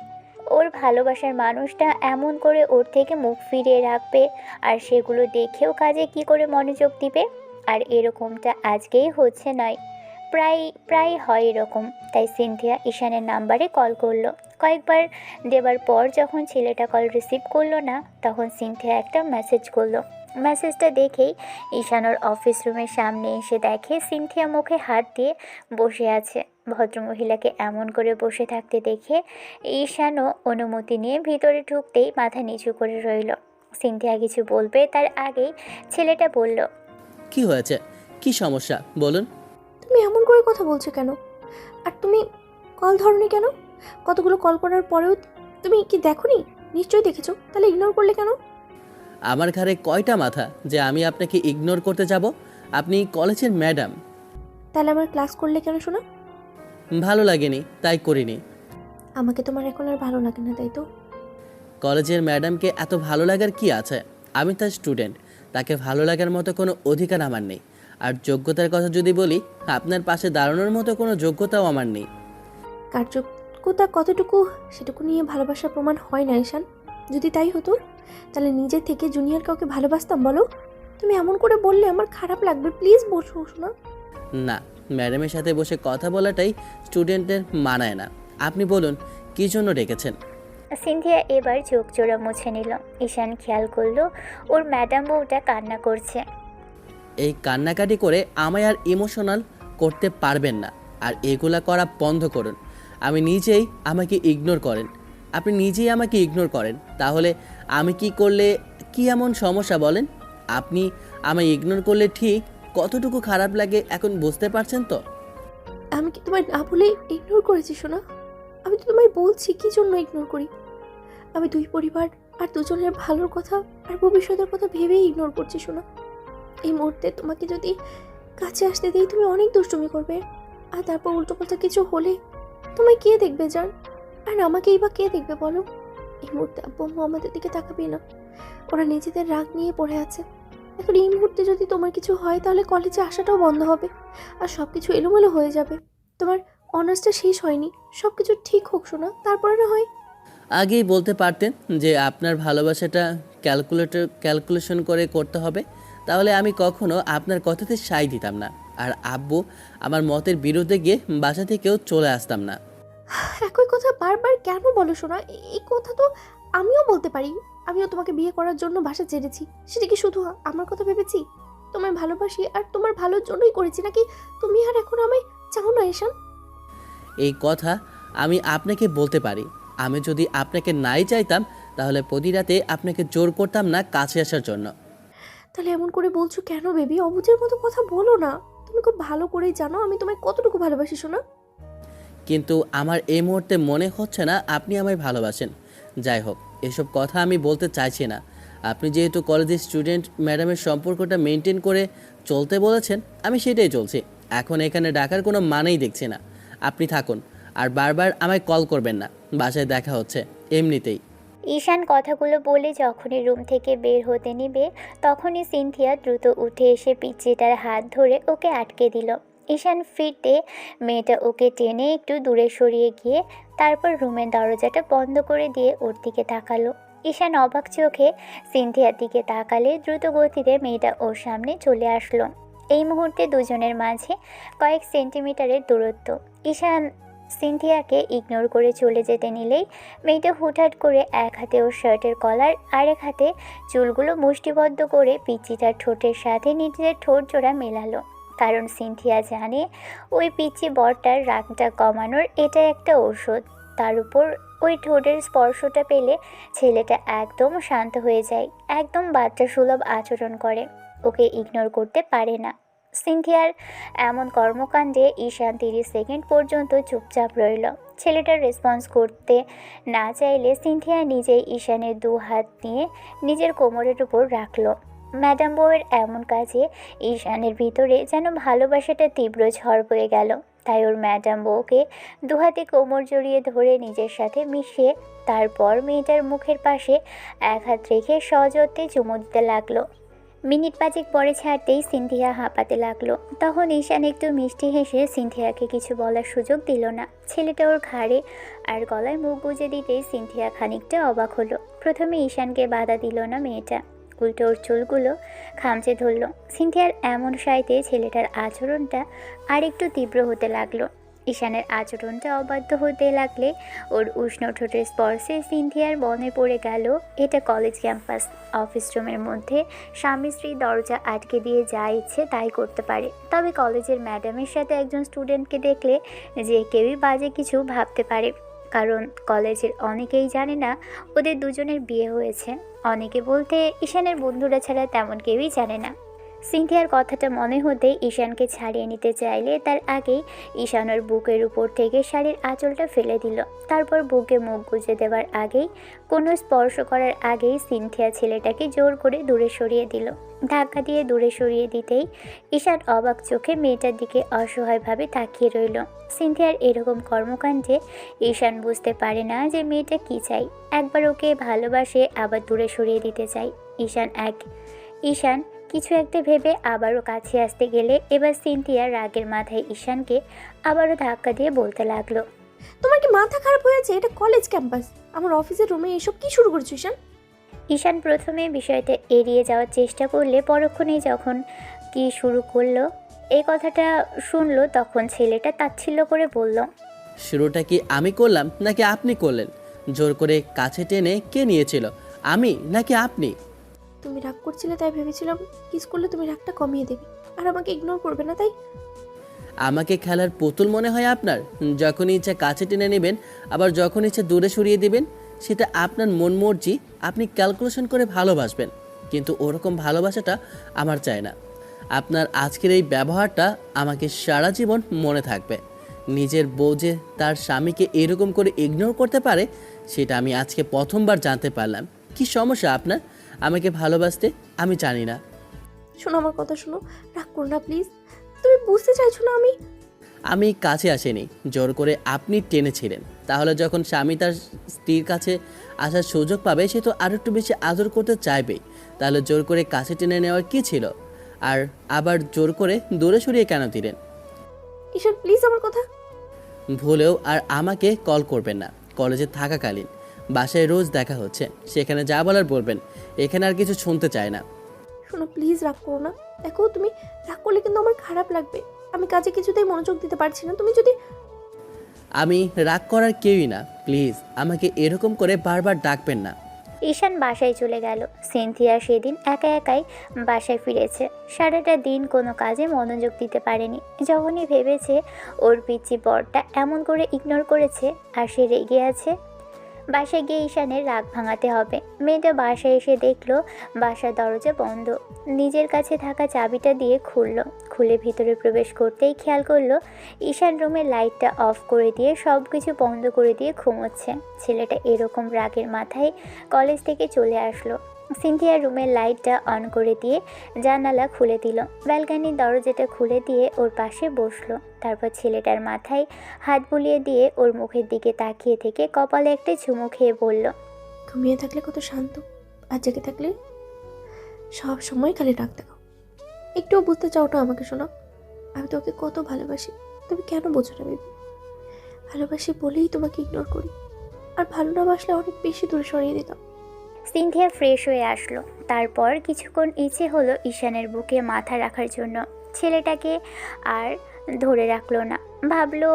ওর ভালোবাসার মানুষটা এমন করে ওর থেকে মুখ ফিরিয়ে রাখবে, আর সেগুলো দেখেও কাজে কি করে মনোযোগ দিবে? আর এরকমটা আজকেই হচ্ছে নয়, প্রায় প্রায় হয় এরকম। তাই সিনথিয়া ঈশানের নাম্বারে কল করলো। কয়েকবার দেবার পর যখন ছেলেটা কল রিসিভ করলো না, তখন সিনথিয়া একটা মেসেজ করলো। মেসেজটা দেখেই ঈশান ওর অফিস রুমের সামনে এসে দেখে সিনথিয়া মুখে হাত দিয়ে বসে আছে। ভদ্রমহিলাকে এমন করে বসে থাকতে দেখে ঈশানও অনুমতি নিয়ে ভিতরে ঢুকতেই মাথা নিচু করে রইল। সিনথিয়া কিছু বলবে তার আগেই ছেলেটা বলল, কি হয়েছে? কি সমস্যা বলুন। তুমি এমন করে কথা বলছো কেন? আর তুমি কল ধরনি কেন? কতগুলো কল করার পরেও তুমি কি দেখোনি? নিশ্চয়ই দেখেছো, তাহলে ইগনোর করলে কেন? আমার ঘাড়ে কয়টা মাথা যে আমি আপনাকে ইগনোর করতে যাব? আপনি কলেজের ম্যাডাম। তাহলে আমার ক্লাস করলে কেন শোনা? ভালো লাগেনি তাই করিনি। আমাকে তোমার এখন আর ভালো লাগে না, তাই তো? কলেজের ম্যাডামকে এত ভালো লাগার কি আছে? আমি তার স্টুডেন্ট, তাকে ভালো লাগার মতো কোনো অধিকার আমার নেই। আর যোগ্যতার কথা যদি বলি, আপনার পাশে দাঁড়ানোর মতো কোনো যোগ্যতাও আমার নেই। কার্যকতা কতটুকু সেটুকু নিয়ে ভালোবাসার প্রমাণ হয় না ঈশান। যদি তাই হতো তাহলে নিজে থেকে জুনিয়র কাউকে ভালোবাসতাম বলো? তুমি এমন করে বললে আমার খারাপ লাগবে, প্লিজ বসো শোনা। না, ম্যাডামের সাথে বসে কথা বলাটাই স্টুডেন্টের মানায় না। আপনি বলুন কী জন্য ডেকেছেন? সিনথিয়া এবার চোখ জোড়া মুছে নিল। ঈশান খেয়াল করলো ওর ম্যাডাম বউটা কান্না করছে। এই কান্নাকাটি করে আমায় আর ইমোশনাল করতে পারবেন না। আর এগুলা করা বন্ধ করুন। আমি নিজেই আমাকে ইগনোর করেন, আপনি নিজেই আমাকে ইগনোর করেন, তাহলে আমি কি করলে কি এমন সমস্যা বলেন? আপনি আমায় ইগনোর করলে ঠিক কতটুকু খারাপ লাগে এখন বুঝতে পারছেন তো? আমি কি তোমায় না বলে ইগনোর করেছি শোনা? আমি তো তোমায় বলছি কি জন্য ইগনোর করি। আমি দুই পরিবার আর দুজনের ভালোর কথা আর ভবিষ্যতের কথা ভেবেই ইগনোর করছি শোনা। এই মুহূর্তে তোমাকে যদি কাছে আসতে দিই তুমি অনেক দুষ্টুমি করবে, আর তারপর উল্টোপাল্টা কিছু হলে তোমায় কে দেখবে জান? আর আমাকেই বা কে দেখবে বলো? এই মুহূর্তে আব্বু আম্মু আমাদের দিকে তাকাবে না, ওরা নিজেদের রাগ নিয়ে পড়ে আছে। এখন এই মুহূর্তে যদি তোমার কিছু হয় তাহলে কলেজে আসাটাও বন্ধ হবে, আর সব কিছু এলোমেলো হয়ে যাবে। তোমার অনার্সটা শেষ হয়নি, সব কিছু ঠিক হোক শোনা, তারপরে না হয়। আগেই বলতে পারতেন যে আপনার ভালোবাসাটা ক্যালকুলেশন করে করতে হবে, তাহলে আমি কখনো আপনার কথাতে সায় দিতাম না। আর আব্বু আমার মতের বিরুদ্ধে গিয়ে বাসা থেকেও চলে আসতাম না। একই কথা বারবার কেন বলো শোনা? এই কথা তো আমিও বলতে পারি। আমিও তোমাকে বিয়ে করার জন্য বাসা ছেড়েছি, সেটা কি শুধু আমার কথা ভেবেছি? তোমায় ভালোবাসি আর তোমার ভালোর জন্যই করেছি, নাকি তুমি আর এখন আমায় চাও না ঈশান? এই কথা আমি আপনাকে বলতে পারি। আমি যদি আপনাকে নাই চাইতাম তাহলে প্রতি রাতে আপনাকে জোর করতাম না কাছে আসার জন্য। তাহলে এমন করে বলছো কেন বেবি? অবুঝের মতো কথা বলো না। তুমি খুব ভালো করেই জানো আমি তোমায় কতটুকু ভালোবাসি শোনা। কিন্তু আমার এই মুহূর্তে মনে হচ্ছে না আপনি আমায় ভালোবাসেন। যাই হোক, এসব কথা আমি বলতে চাইছি না। আপনি যেহেতু কলেজের স্টুডেন্ট ম্যাডামের সম্পর্কটা মেনটেন করে চলতে বলেছেন, আমি সেটাই চলছি। এখন এখানে ডাকার কোনো মানেই দেখছি না। আপনি থাকুন, আর বারবার আমায় কল করবেন না। বাসায় দেখা হচ্ছে এমনিতেই। ঈশান কথাগুলো বলে যখনই রুম থেকে বের হতে নিবে, তখনই সিনথিয়া দ্রুত উঠে এসে পিচ্চিটার হাত ধরে ওকে আটকে দিল। ঈশান ফিরতে মেয়েটা ওকে টেনে একটু দূরে সরিয়ে গিয়ে তারপর রুমের দরজাটা বন্ধ করে দিয়ে ওর দিকে তাকালো। ঈশান অবাক চোখে সিনথিয়ার দিকে তাকালে দ্রুত গতিতে মেয়েটা ওর সামনে চলে আসলো। এই মুহূর্তে দুজনের মাঝে কয়েক সেন্টিমিটারের দূরত্ব। ঈশান সিনথিয়াকে ইগনোর করে চলে যেতে নিলেই মেয়েটা হুটহাট করে এক হাতে ওর শার্টের কলার আর এক হাতে চুলগুলো মুষ্টিবদ্ধ করে পিচ্চিটার ঠোঁটের সাথে নিজেদের ঠোঁট জোড়া মেলালো। কারণ সিনথিয়া জানে ওই পিচ্চি বরটার রাগটা কমানোর এটা একটা ঔষধ। তার উপর ওই ঠোঁটের স্পর্শটা পেলে ছেলেটা একদম শান্ত হয়ে যায়, একদম বাচ্চা সুলভ আচরণ করে, ওকে ইগনোর করতে পারে না। সিনথিয়ার এমন কর্মকাণ্ডে ঈশান 30 সেকেন্ড পর্যন্ত চুপচাপ রইল। ছেলেটার রেসপন্স করতে না চাইলে সিনথিয়া নিজেই ঈশানের 2 হাত নিয়ে নিজের কোমরের উপর রাখল। ম্যাডাম বউয়ের এমন কাজে ঈশানের ভিতরে যেন ভালোবাসাটা তীব্র ঝড় বয়ে গেল। তাই ওর ম্যাডাম বউকে 2 হাতে কোমর জড়িয়ে ধরে নিজের সাথে মিশিয়ে তারপর মেয়েটার মুখের পাশে 1 হাত রেখে সযত্নে চুমু দিতে লাগলো। মিনিট 5 পরে ছাড়তেই সিনথিয়া হাঁপাতে লাগলো। তখন ঈশান একটু মিষ্টি হেসে সিনথিয়াকে কিছু বলার সুযোগ দিল না। ছেলেটা ওর ঘাড়ে আর গলায় মুখ গুজে দিতেই সিনথিয়া খানিকটা অবাক হলো। প্রথমে ঈশানকে বাধা দিল না মেয়েটা, উল্টো ওর চুলগুলো খামচে ধরল। সিনথিয়ার এমন সাইতে ছেলেটার আচরণটা আর একটু তীব্র হতে লাগলো। ঈশানের আচরণটা অবাধ্য হতে লাগলে ওর উষ্ণ ঠোঁটের স্পর্শে সিনথিয়ার মনে পড়ে গেল এটা কলেজ ক্যাম্পাস। অফিস রুমের মধ্যে স্বামী স্ত্রী দরজা আটকে দিয়ে যা ইচ্ছে তাই করতে পারে, তবে কলেজের ম্যাডামের সাথে একজন স্টুডেন্টকে দেখলে যে কেউই বাজে কিছু ভাবতে পারে, কারণ কলেজের অনেকেই জানে না ওদের দুজনের বিয়ে হয়েছে। অনেকে বলতে ঈশানের বন্ধুরা ছাড়া তেমন কেউই জানে না। সিনথিয়ার কথাটা মনে হতে ঈশানকে ছাড়িয়ে নিতে চাইলে তার আগেই ঈশান ওর বুকের উপর থেকে শাড়ির আঁচলটা ফেলে দিল। তারপর বুকে মুখ গুজে দেওয়ার আগেই, কোনো স্পর্শ করার আগেই সিনথিয়া ছেলেটাকে জোর করে দূরে সরিয়ে দিল। ধাক্কা দিয়ে দূরে সরিয়ে দিতেই ঈশান অবাক চোখে মেয়েটার দিকে অসহায়ভাবে তাকিয়ে রইল। সিনথিয়ার এরকম কর্মকাণ্ডে ঈশান বুঝতে পারে না যে মেয়েটা কী চাই। একবার ওকে ভালোবাসে, আবার দূরে সরিয়ে দিতে চাই। ঈশান কিছু একটা ভেবে আবারও কাছে আসতে গেলে এবার সিনথিয়া রাগের মাথায় ঈশানকে আবারও ধাক্কা দিয়ে বলতে লাগলো, তোমার কি মাথা খারাপ হয়েছে? এটা কলেজ ক্যাম্পাস, আমার অফিসের রুমে এসব কি শুরু করছো ঈশান? ঈশান প্রথমে বিষয়টা এড়িয়ে যাওয়ার চেষ্টা করলে পরক্ষণেই যখন কি শুরু করলো এই কথাটা শুনলো, তখন ছেলেটা তাচ্ছিল্য করে বলল, শুরুটা কি আমি করলাম নাকি আপনি করলেন? জোর করে কাছে টেনে কে নিয়েছিল, আমি নাকি আপনি? তুমি রাগ করছিলে তাই ভেবেছিলাম কিস করলে তুমি রাগটা কমিয়ে দেবে আর আমাকে ইগনোর করবে না, তাই আমাকে খেলার পুতুল মনে হয় আপনার? যখন ইচ্ছা কাছে টেনে নেবেন, আবার যখন ইচ্ছা দূরে সরিয়ে দিবেন। সেটা আপনার মন মর্জি, আপনি ক্যালকুলেশন করে ভালোবাসবেন, কিন্তু ওরকম ভালোবাসাটা আমার চাই না। আপনার আজকের এই ব্যবহারটা আমাকে সারা জীবন মনে থাকবে। নিজের বউ যে তার স্বামীকে এরকম করে ইগনোর করতে পারে, সেটা আমি আজকে প্রথমবার জানতে পারলাম। কি সমস্যা আপনার আমাকে ভালোবাসতে? আমি জানি না। শোনো আমার কথা শোনো, রাগ করো না প্লিজ। তুমি বুঝতে চাইছো না আমি কাছে আসিনি, জোর করে আপনি টেনেছিলেন। তাহলে যখন স্বামী তার স্ত্রীর কাছে আসার সুযোগ পাবে, সে তো আরও একটু বেশি আদর করতে চাইবেই। তাহলে জোর করে কাছে টেনে নেওয়ার কী ছিল? আর আবার জোর করে দূরে সরিয়ে কেন দিলেন? ঈশান প্লিজ আমার কথা। ভুলেও আর আমাকে কল করবেন না। কলেজে থাকাকালীন বাসায় রোজ দেখা হচ্ছে, সেখানে যা বলার বলবেন, এখানে আর কিছু শুনতে চায় না। শোনো প্লিজ রাগ করো না। দেখো তুমি রাগ করলে কিন্তু আমার খারাপ লাগবে। আমি কাজে কিছুতেই মনোযোগ দিতে পারছি না। তুমি যদি আমি রাগ করার কেউই না, প্লিজ আমাকে এরকম করে বারবার ডাকবেন না। ঈশান বাসায় চলে গেল। সিনথিয়া সেদিন একা একাই বাসায় ফিরেছে। সারাটা দিন কোনো কাজে মনোযোগ দিতে পারেনি। যখনই ভেবেছে ওর পিচ্চি বরটা এমন করে ইগনোর করেছে আর সে রেগে আছে, বাসায় গিয়ে ঈশানের রাগ ভাঙাতে হবে। মেয়েটা বাসায় এসে দেখলো বাসার দরজা বন্ধ। নিজের কাছে থাকা চাবিটা দিয়ে খুলে ভিতরে প্রবেশ করতেই খেয়াল করলো ঈশান রুমের লাইটটা অফ করে দিয়ে সব কিছু বন্ধ করে দিয়ে ঘুমোচ্ছে। ছেলেটা এরকম রাগের মাথায় কলেজ থেকে চলে আসলো। সিনথিয়া রুমের লাইটটা অন করে দিয়ে জানালা খুলে দিল। ব্যালকনির দরজাটা খুলে দিয়ে ওর পাশে বসলো। তারপর ছেলেটার মাথায় হাত বুলিয়ে দিয়ে ওর মুখের দিকে তাকিয়ে থেকে কপালে একটা চুমু খেয়ে বলল, ঘুমিয়ে থাকলে কত শান্ত, আর জেগে থাকলে সব সময় খালি রাগ দেখাও। একটুও বুঝতে চাও না আমাকে? শোনো, আমি তোকে কত ভালোবাসি, তুমি কেন বোঝো না বেবি? ভালোবাসি বলেই তোমাকে ইগনোর করি, আর ভালো না বাসলে অনেক বেশি দূরে সরিয়ে দিতাম। সিনথিয়া ফ্রেশ হয়ে আসলো। তারপর কিছুক্ষণ ইচ্ছে হলো ঈশানের বুকে মাথা রাখার জন্য। ছেলেটাকে আর ধরে রাখলো না। ভাবলো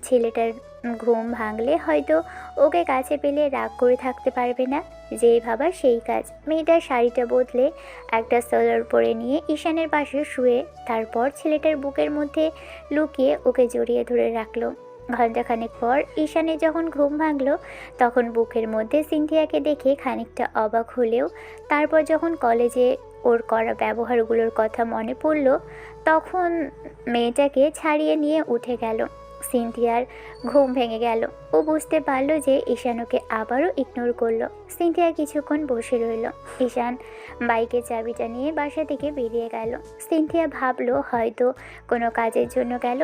ছেলেটার ঘুম ভাঙলে হয়তো ওকে কাছে পেলে রাগ করে থাকতে পারবে না। যেই ভাবা সেই কাজ। মেয়েটার শাড়িটা বদলে একটা সোলার পরে নিয়ে ঈশানের পাশে শুয়ে তারপর ছেলেটার বুকের মধ্যে লুকিয়ে ওকে জড়িয়ে ধরে রাখলো। ঘণ্টাখানেক পর ঈশানের যখন ঘুম ভাঙলো, তখন বুকের মধ্যে সিনথিয়াকে দেখে খানিকটা অবাক হলেও তারপর যখন কলেজে ওর করা ব্যবহারগুলোর কথা মনে পড়ল। তখন মেয়েটাকে ছাড়িয়ে নিয়ে উঠে গেল। সিনথিয়ার ঘুম ভেঙে গেল। ও বুঝতে পারল যে ঈশান ওকে আবারও ইগনোর করলো। সিনথিয়া কিছুক্ষণ বসে রইল। ঈশান বাইকের চাবিটা নিয়ে বাসা থেকে বেরিয়ে গেল। সিনথিয়া ভাবলো হয়তো কোনো কাজের জন্য গেল।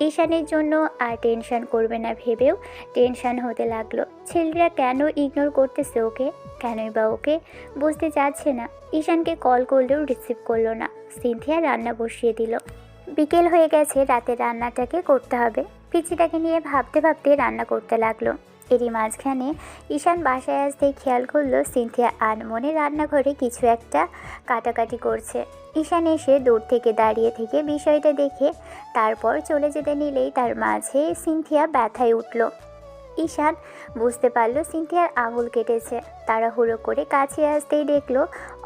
ঈশানের জন্য আর টেনশন করবে না ভেবেও টেনশন হতে লাগলো। ছেলেরা কেন ইগনোর করতেছে ওকে, কেনই বা ওকে বুঝতে চাচ্ছে না। ঈশানকে কল করলেও রিসিভ করলো না। সিনথিয়া রান্না বসিয়ে দিল। বিকেল হয়ে গেছে, রাতে রান্নাটাকে করতে হবে। পিচিটাকে নিয়ে ভাবতে ভাবতে রান্না করতে লাগলো। এরই মাঝখানে ঈশান বাসায় আসতেই খেয়াল করলো সিনথিয়া আনমনে রান্নাঘরে কিছু একটা কাটাকাটি করছে। ঈশান এসে দূর থেকে দাঁড়িয়ে থেকে বিষয়টা দেখে তারপর চলে যেতে নিলেই তার মাঝে সিনথিয়া ব্যথায় উঠল। ঈশান বুঝতে পারল সিনথিয়ার আঙুল কেটেছে। তাড়াহুড়ো করে কাছে আসতেই দেখলো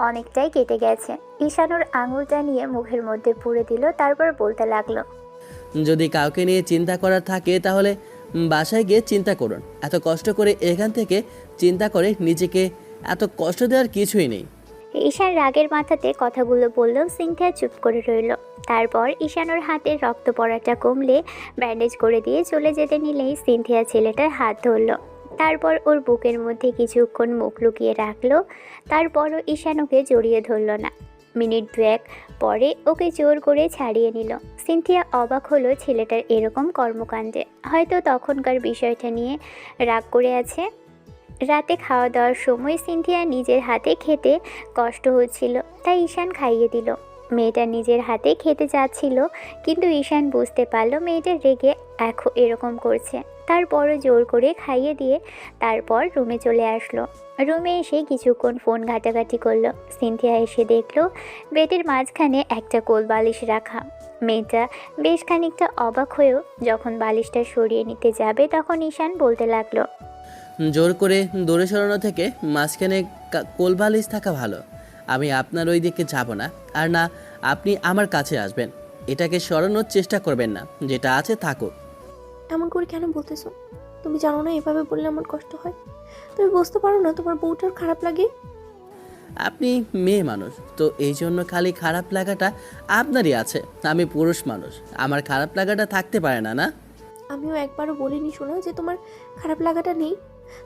অনেকটাই কেটে গেছে। ঈশান ওর আঙুলটা নিয়ে মুখের মধ্যে পুরে দিল, তারপর বলতে লাগলো, যদি কাউকে নিয়ে চিন্তা করার থাকে তাহলে বাসায় গিয়ে চিন্তা করুন। এত কষ্ট করে এখান থেকে চিন্তা করে নিজেকে এত কষ্ট দেওয়ার কিছুই নেই। ঈশান রাগের মাথাতে কথাগুলো বললেও সিনথিয়া চুপ করে রইল। তারপর ঈশান ওর হাতের রক্ত পড়াটা কমলে ব্যান্ডেজ করে দিয়ে চলে যেতে নিলেই সিনথিয়া ছেলেটার হাত ধরল। তারপর ওর বুকের মধ্যে কিছুক্ষণ মুখ লুকিয়ে রাখলো। তারপরও ঈশান ওকে জড়িয়ে ধরল না। মিনিট দুয়েক পরে ওকে জোর করে ছাড়িয়ে নিল। সিনথিয়া অবাক হলো ছেলেটার এরকম কর্মকাণ্ডে। হয়তো তখনকার বিষয়টা নিয়ে রাগ করে আছে। রাতে খাওয়া দাওয়ার সময় সিনথিয়া নিজের হাতে খেতে কষ্ট হচ্ছিল, তাই ঈশান খাইয়ে দিল। মেয়েটা নিজের হাতে খেতে চাচ্ছিল, কিন্তু ঈশান বুঝতে পারলো মেয়েটা রেগে এখন এরকম করছে। তারপরও জোর করে খাইয়ে দিয়ে তারপর রুমে চলে আসলো। রুমে এসে কিছুক্ষণ ফোন ঘাটাঘাটি করলো। সিনথিয়া এসে দেখলো বেডের মাঝখানে একটা কোল বালিশ রাখা। মেয়েটা বেশ খানিকটা অবাক হয়েও যখন বালিশটা সরিয়ে নিতে যাবে তখন ঈশান বলতে লাগলো, জোর করে দূরে সরানো থেকে মাঝখানে কোলবালিশ থাকা ভালো। আমি আপনার ওই দিকে যাব না, আর না আপনি আমার কাছে আসবেন। এটাকে সরানোর চেষ্টা করবেন না, যেটা আছে থাকুক। এমন করে কেন বলতেছো? তুমি জানো না এভাবে বললে আমার কষ্ট হয়? তুমি বুঝতে পারো না তোমার বউটার খারাপ লাগে? আপনি মেয়ে মানুষ, তো এই জন্য খালি খারাপ লাগাটা আপনারই আছে। আমি পুরুষ মানুষ, আমার খারাপ লাগাটা থাকতে পারে না, না? আমিও একবারও বলিনি শোনো যে তোমার খারাপ লাগাটা নেই।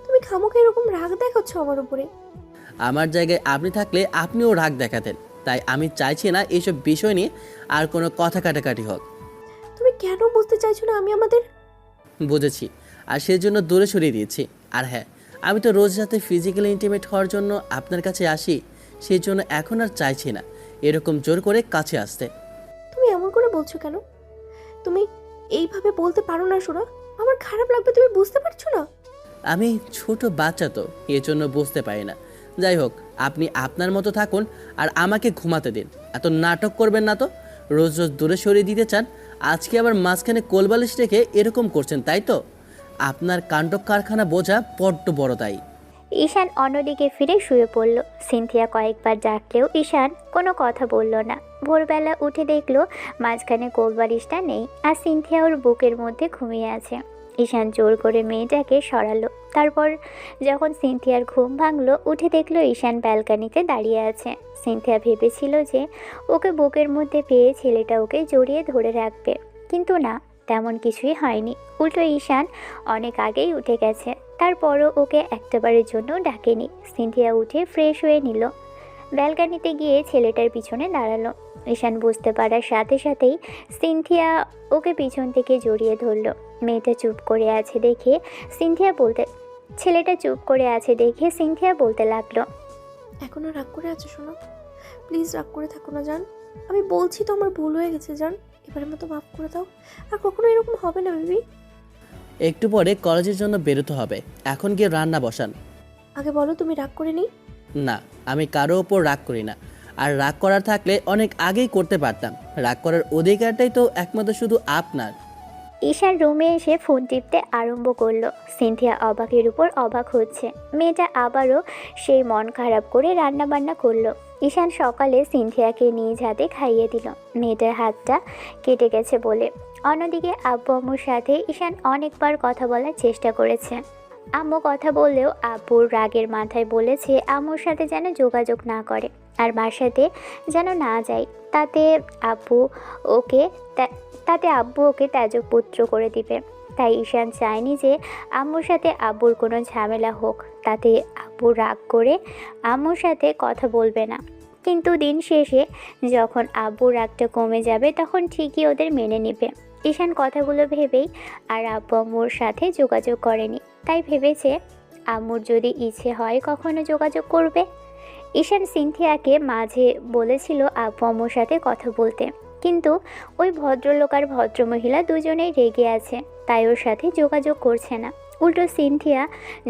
তুমি খামোখা এরকম রাগ দেখাচ্ছ আমার উপরে। আমার জায়গায় আপনি থাকলে আপনিও রাগ দেখাতেন। তাই আমি চাইছি না এইসব বিষয় নিয়ে আর কোনো কথা কাটাকাটি হোক। তুমি কেন বুঝতে চাইছো না আমি আমাদের? বুঝেছি, আর সেজন্য দূরে সরিয়ে দিয়েছি। আর হ্যাঁ, আমি তো রোজ রাতে ফিজিক্যালি ইন্টিমেট হওয়ার জন্য আপনার কাছে আসি। সেই জন্য এখন আর চাইছি না এরকম জোর করে কাছে আসতে। তুমি এমন করে বলছো কেন? তুমি এইভাবে বলতে পারো না শোনো। আমার খারাপ লাগবে, তুমি বুঝতে পারছো না? আমি ছোট বাচ্চা তো, এজন্য বুঝতে পারি না। যাই হোক, আপনি আপনার মতো থাকুন আর আমাকে ঘুমাতে দিন। এত নাটক করবেন না তো। রোজ রোজ দূরে সরিয়ে দিতে চান, আজকে আবার মাঝখানে কোলবালিশ রেখে এরকম করছেন, তাই তো? আপনার কাণ্ড কারখানা বোঝা বড্ড বড়, তাই। ঈশান অন্যদিকে ফিরে শুয়ে পড়ল। সিনথিয়া কয়েকবার ডাকলেও ঈশান কোনো কথা বলল না। ভোরবেলা উঠে দেখলো মাঝখানে কোলবালিশটা নেই, আর সিনথিয়া ওর বুকের মধ্যে ঘুমিয়ে আছে। ঈশান জোর করে মেয়েটাকে সরালো। তারপর যখন সিনথিয়ার ঘুম ভাঙলো, উঠে দেখলো ঈশান ব্যালকানিতে দাঁড়িয়ে আছে। সিনথিয়া ভেবেছিল যে ওকে বুকের মধ্যে পেয়ে ছেলেটা ওকে জড়িয়ে ধরে রাখবে, কিন্তু না, তেমন কিছুই হয়নি। উল্টো ঈশান অনেক আগেই উঠে গেছে। তারপরও ওকে একটাবারের জন্য ডাকেনি। সিনথিয়া উঠে ফ্রেশ হয়ে নিল। ব্যালকানিতে গিয়ে ছেলেটার পিছনে দাঁড়ালো। ঈশান বুঝতে পারার সাথে সাথেই সিনথিয়া ওকে পিছন থেকে জড়িয়ে ধরলো। মেয়েটা চুপ করে আছে দেখে সিনথিয়া বলতে লাগলো, এখনো রাগ করে আছো শোনো? প্লিজ রাগ করে থাকো না জান। আমি বলছি তো আমার ভুল হয়ে গেছে জান। এবারের মতো মাফ করে দাও। আর কখনো এরকম হবে না বেবি। একটু পরে কলেজের জন্য বেরোতে হবে, এখন গিয়ে রান্না বসান। আগে বলো তুমি রাগ করে নি? না, আমি কারো ওপর রাগ করি না। আর রাগ করার থাকলে অনেক আগেই করতে পারতাম। রাগ করার অধিকারটাই তো একমাত্র শুধু আপনার। ঈশান রুমে এসে ফোন টিপতে আরম্ভ করলো। সিনথিয়া অবাকের উপর অবাক হচ্ছে। মেয়েটা আবারও সেই মন খারাপ করে রান্না বান্না করলো। ঈশান সকালে সিনথিয়াকে নিজ হাতে খাইয়ে দিল, মেয়েটার হাতটা কেটে গেছে বলে। অন্যদিকে আব্বু আম্মুর সাথে ঈশান অনেকবার কথা বলার চেষ্টা করেছে। আম্মু কথা বললেও আব্বুর রাগের মাথায় বলেছে আম্মুর সাথে যেন যোগাযোগ না করে। আর বাসাতে যেন না যায়, তাতে আব্বু ওকে তাতে আব্বু ওকে ত্যাযপুত্র করে দিবে। তাই ঈশান চায়নি যে আম্মুর সাথে আব্বুর কোনো ঝামেলা হোক, তাতে আব্বু রাগ করে আম্মুর সাথে কথা বলবে না। কিন্তু দিন শেষে যখন আব্বুর রাগটা কমে যাবে তখন ঠিকই ওদের মেনে নেবে। ঈশান কথাগুলো ভেবেই আর আব্বু আম্মুর সাথে যোগাযোগ করেনি, তাই ভেবেছে আম্মুর যদি ইচ্ছে হয় কখনো যোগাযোগ করবে। ঈশান সিনথিয়াকে মাঝে বলেছিল আব্বু আম্মুর সাথে কথা বলতে, কিন্তু ওই ভদ্রলোক আর ভদ্রমহিলা দুজনেই রেগে আছে, তাই ওর সাথে যোগাযোগ করছে না। উল্টো সিনথিয়া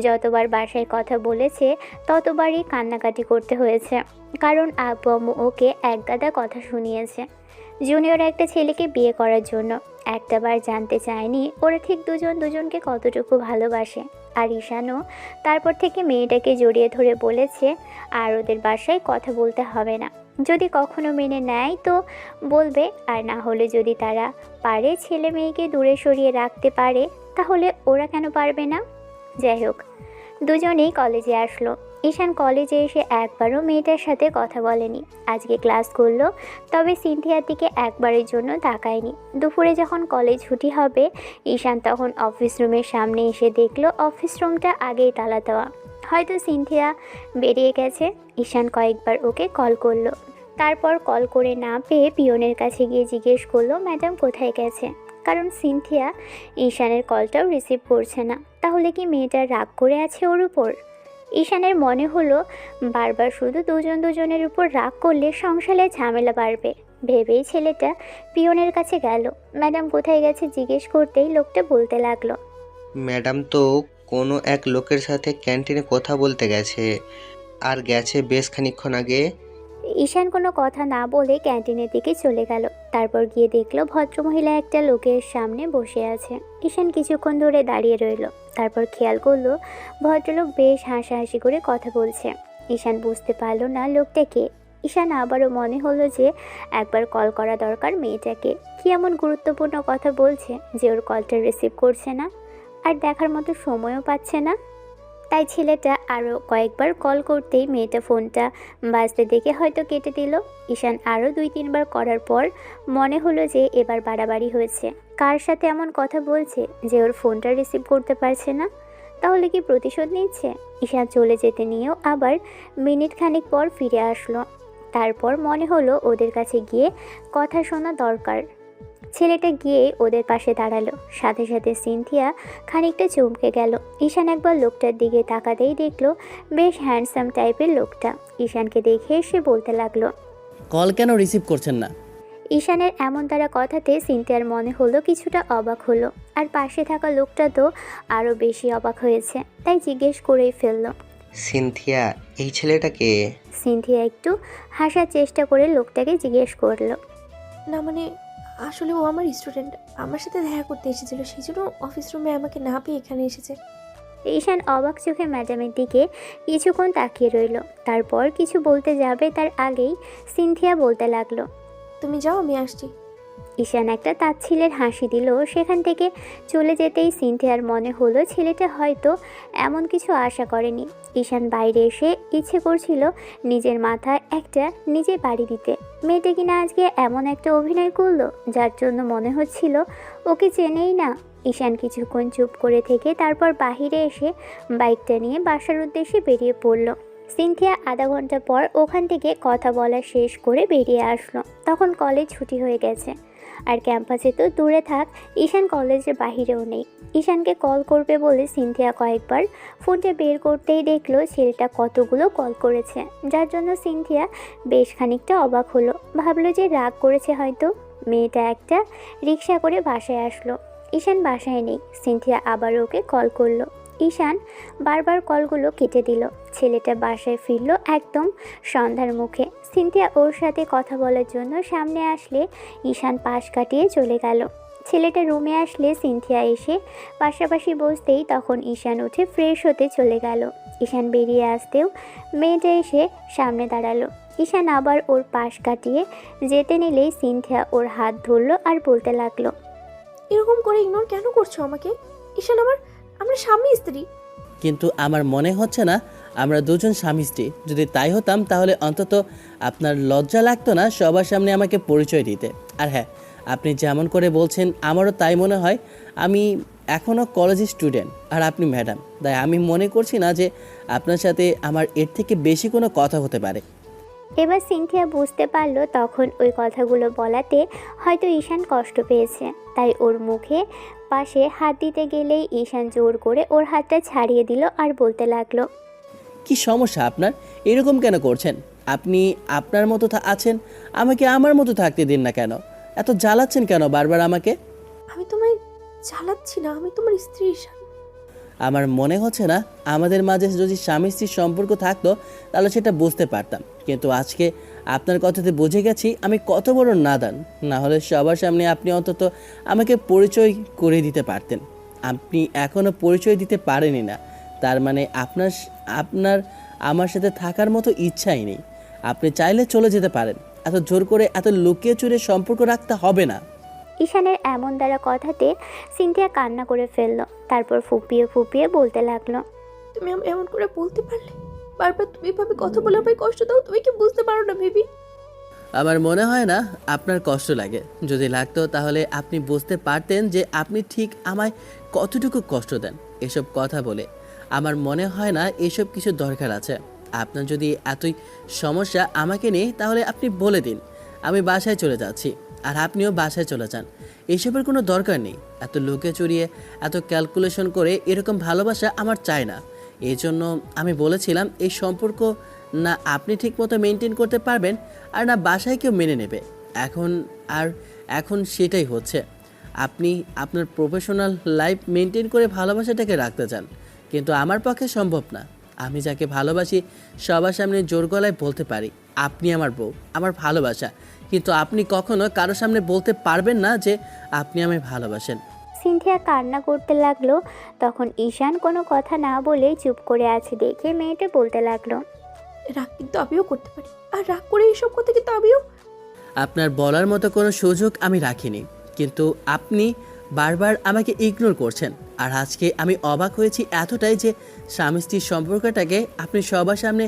যতবার বাসায় কথা বলেছে ততবারই কান্নাকাটি করতে হয়েছে, কারণ আব্বু আম্মু ওকে একগাদা কথা শুনিয়েছে জুনিয়র একটা ছেলেকে বিয়ে করার জন্য। একটাবার জানতে চায়নি ওরা ঠিক দুজন দুজনকে কতটুকু ভালোবাসে। আর ঈশানও তারপর থেকে মেয়েটাকে জড়িয়ে ধরে বলেছে আর ওদের বাসায় কথা বলতে হবে না, যদি কখনো মেনে নেয় তো বলবে, আর না হলে যদি তারা পারে ছেলে মেয়েকে দূরে সরিয়ে রাখতে পারে তাহলে ওরা কেন পারবে না। যাই হোক, দুজনেই কলেজে আসলো। ঈশান কলেজে এসে একবারও মেয়েটার সাথে কথা বলেনি। আজকে ক্লাস করলো, তবে সিনথিয়ার দিকে একবারের জন্য তাকায়নি। দুপুরে যখন কলেজ ছুটি হবে ঈশান তখন অফিস রুমের সামনে এসে দেখলো অফিস রুমটা আগেই তালা দেওয়া, হয়তো সিনথিয়া বেরিয়ে গেছে। ঈশান কয়েকবার ওকে কল করলো, তারপর কল করে না পেয়ে পিয়নের কাছে গিয়ে জিজ্ঞেস করলো ম্যাডাম কোথায় গেছে, কারণ সিনথিয়া ঈশানের কলটাও রিসিভ করছে না। তাহলে কি মেয়েটা রাগ করে আছে ওর উপর? ঈশানের মনে হলো বারবার শুধু দুজন দুজনের উপর রাগ করলে সংসারে ঝামেলা বাড়বে। ভেবেই ছেলেটা পিয়নের কাছে গেল। ম্যাডাম কোথায় গেছে জিজ্ঞেস করতেই লোকটা বলতে লাগলো, ম্যাডাম তো কোনো এক লোকের সাথে ক্যান্টিনে কথা বলতে গেছে, আর গেছে বেশ খানিকক্ষণ আগে। ঈশান কোনো কথা না বলে ক্যান্টিনের দিকে চলে গেল। তারপর গিয়ে দেখলো ভদ্রমহিলা একটা লোকের সামনে বসে আছে। ঈশান কিছুক্ষণ ধরে দাঁড়িয়ে রইল, তারপর খেয়াল করলো ভদ্রলোক বেশ হাসাহাসি করে কথা বলছে। ঈশান বুঝতে পারলো না লোকটা কে। ঈশান আবারও মনে হলো যে একবার কল করা দরকার মেয়েটাকে, কি এমন গুরুত্বপূর্ণ কথা বলছে যে ওর কলটা রিসিভ করছে না আর দেখার মতো সময়ও পাচ্ছে না। তাই ছেলেটা আরও কয়েকবার কল করতেই মেয়েটা ফোনটা বাজতে দেখে হয়তো কেটে দিল। ঈশান আরও 2-3বার করার পর মনে হলো যে এবার বাড়াবাড়ি হয়েছে। কার সাথে এমন কথা বলছে যে ওর ফোনটা রিসিভ করতে পারছে না? তাহলে কি প্রতিশোধ নিচ্ছে? ঈশান চলে যেতে নিয়েও আবার মিনিট খানিক পর ফিরে আসলো। তারপর মনে হলো ওদের কাছে গিয়ে কথা শোনা দরকার। ছেলেটা গিয়ে ওদের পাশে দাঁড়ালো, সাথে সাথে সিনথিয়া খানিকটা চমকে গেল। ঈশান একবার লোকটার দিকে তাকাতেই দেখলো বেশ হ্যান্ডসাম টাইপের লোকটা। ঈশানকে দেখে সে বলতে লাগলো, কল কেন রিসিভ করছেন না? ঈশানের এমন তারা কথাতে সিনথিয়ার মনে হলো কিছুটা অবাক হলো, আর পাশে থাকা লোকটা তো আরও বেশি অবাক হয়েছে, তাই জিজ্ঞেস করেই ফেললো, সিনথিয়া, এই ছেলেটাকে? সিনথিয়া একটু হাসার চেষ্টা করে লোকটাকে জিজ্ঞেস করলো, না মানে আসলে ও আমার স্টুডেন্ট, আমার সাথে দেখা করতে এসেছিল, সেই জন্য অফিস রুমে আমাকে না পেয়ে এখানে এসেছে। ঈশান অবাক চোখে ম্যাডামের দিকে কিছুক্ষণ তাকিয়ে রইল। তারপর কিছু বলতে যাবে তার আগেই সিনথিয়া বলতে লাগলো, তুমি যাও, আমি আসছি। ঈশান একটা তাচ্ছিলের হাসি দিল। সেখান থেকে চলে যেতেই সিনথিয়ার মনে হলো ছেলেটা হয়তো এমন কিছু আশা করেনি। ঈশান বাইরে এসে ইচ্ছে করছিল নিজের মাথায় একটা নিজে বাড়ি দিতে। মেয়েটা কিনা আজকে এমন একটা অভিনয় করলো যার জন্য মনে হচ্ছিল ওকে চেনেই না। ঈশান কিছুক্ষণ চুপ করে থেকে তারপর বাহিরে এসে বাইকটা নিয়ে বাসার উদ্দেশ্যে বেরিয়ে পড়ল। সিনথিয়া আধা ঘন্টা পর ওখান থেকে কথা বলা শেষ করে বেরিয়ে আসলো। তখন কলেজ ছুটি হয়ে গেছে, আর ক্যাম্পাসে তো দূরে থাক, ঈশান কলেজের বাহিরেও নেই। ঈশানকে কল করবে বলে সিনথিয়া কয়েকবার ফোনটা বের করতেই দেখলো ছেলেটা কতগুলো কল করেছে, যার জন্য সিনথিয়া বেশ খানিকটা অবাক হলো। ভাবলো যে রাগ করেছে হয়তো। মেয়েটা একটা রিক্সা করে বাসায় আসলো। ঈশান বাসায় নেই। সিনথিয়া আবার ওকে কল করলো। ঈশান বারবার কলগুলো কেটে দিল। ছেলেটা বাসায় ফিরল একদম সন্ধ্যার মুখে। সিনথিয়া ওর সাথে কথা বলার জন্য সামনে আসলে ঈশান পাশ কাটিয়ে চলে গেল। ছেলেটা রুমে আসলে সিনথিয়া এসে পাশাপাশি বসতেই তখন ঈশান উঠে ফ্রেশ হতে চলে গেল। ঈশান বেরিয়ে আসতেও মেয়েটা এসে সামনে দাঁড়ালো। ঈশান আবার ওর পাশ কাটিয়ে যেতে নিলেই সিনথিয়া ওর হাত ধরলো আর বলতে লাগলো, এরকম করে ইগনোর কেন করছো আমাকে? ঈশান আমরা স্বামী স্ত্রী। কিন্তু আমার মনে হচ্ছে না আমরা দুজন স্বামী স্ত্রী। যদি তাই হতাম তাহলে অন্তত আপনার লজ্জা লাগতো না সবার সামনে আমাকে পরিচয় দিতে। আর হ্যাঁ, আপনি যেমন করে বলছেন আমারও তাই মনে হয়। আমি এখনও কলেজ স্টুডেন্ট আর আপনি ম্যাডাম, তাই আমি মনে করছি না যে আপনার সাথে আমার এর থেকে বেশি কোনো কথা হতে পারে। এবার সিনথিয়া বুঝতে পারলো তখন ওই কথাগুলো বলাতে হয়তো ঈশান কষ্ট পেয়েছে, তাই ওর মুখে পাশে হাত দিতে গেলেই ঈশান জোর করে ওর হাতটা ছাড়িয়ে দিল আর বলতে লাগলো, কি সমস্যা আপনার? এরকম কেন করছেন? আপনি আপনার মতো আছেন, আমাকে আমার মতো থাকতে দিন না কেন? এত জ্বালাচ্ছেন কেন বারবার আমাকে? আমি তোমায় জ্বালাচ্ছি না, আমি তোমার স্ত্রী ঈশান। আমার মনে হচ্ছে না আমাদের মাঝে যদি স্বামী স্ত্রীর সম্পর্ক থাকতো তাহলে সেটা বুঝতে পারতাম, কিন্তু আজকে আপনার কথাতে বুঝে গেছি আমি কত বড় নাদান। না হলে সবার সামনে আপনি অন্তত আমাকে পরিচয় করে দিতে পারতেন। আপনি এখনও পরিচয় দিতে পারেনি না, তার মানে আপনার আপনার আমার সাথে থাকার মতো ইচ্ছাই নেই। আপনি চাইলে চলে যেতে পারেন, এত জোর করে এত লুকিয়ে চুরে সম্পর্ক রাখতে হবে না। ঈশানের এমন দ্বারা কথাতে সিনথিয়া কান্না করে ফেললো, তারপর ফুপিয়ে ফুপিয়ে বলতে লাগলো, তুমি এমন করে বলতে পারলে? বারবার তুমি এভাবে কথা বলে আমায় কষ্ট দাও, তুমি কি বুঝতে পারো না বেবি? আমার মনে হয় না আপনার কষ্ট লাগে। যদি লাগতো তাহলে আপনি বুঝতে পারতেন যে আপনি ঠিক আমায় কতটুকু কষ্ট দেন এসব কথা বলে। আমার মনে হয় না এসব কিছু দরকার আছে। আপনার যদি এতই সমস্যা আমাকে নেই তাহলে আপনি বলে দিন আমি বাসায় চলে যাচ্ছি, আর আপনিও বাসায় চলে যান। এসবের কোনো দরকার নেই। এত লুকে চুরিয়ে এত ক্যালকুলেশন করে এরকম ভালোবাসা আমার চাই না। এই জন্য আমি বলেছিলাম এই সম্পর্ক না আপনি ঠিকমতো মেনটেন করতে পারবেন আর না বাসায় কেউ মেনে নেবে। এখন সেটাই হচ্ছে। আপনি আপনার প্রফেশনাল লাইফ মেনটেন করে ভালোবাসাটাকে রাখতে চান, কিন্তু আমার পক্ষে সম্ভব না। আমি যাকে ভালোবাসি সবার সামনে জোর গলায় বলতে পারি আপনি আমার বউ, আমার ভালোবাসা, কিন্তু আপনি কখনো কারো সামনে বলতে পারবেন না যে আপনি আমায় ভালোবাসেন। সিনথিয়া কান্না করতে লাগলো। তখন ঈশান কোনো কথা না বলেই চুপ করে আছে দেখে মেয়েটা বলতে লাগলো, রাগ কিন্তু আমিও করতে পারি, আর রাগ করে এইসব কথা কিন্তু আমিও। আপনার বলার মতো কোনো সুযোগ আমি রাখিনি, কিন্তু আপনি বারবার আমাকে ইগনোর করছেন। আর আজকে আমি অবাক হয়েছি এতটাই যে স্বামী স্ত্রীর সম্পর্কটাকে আপনি সবার সামনে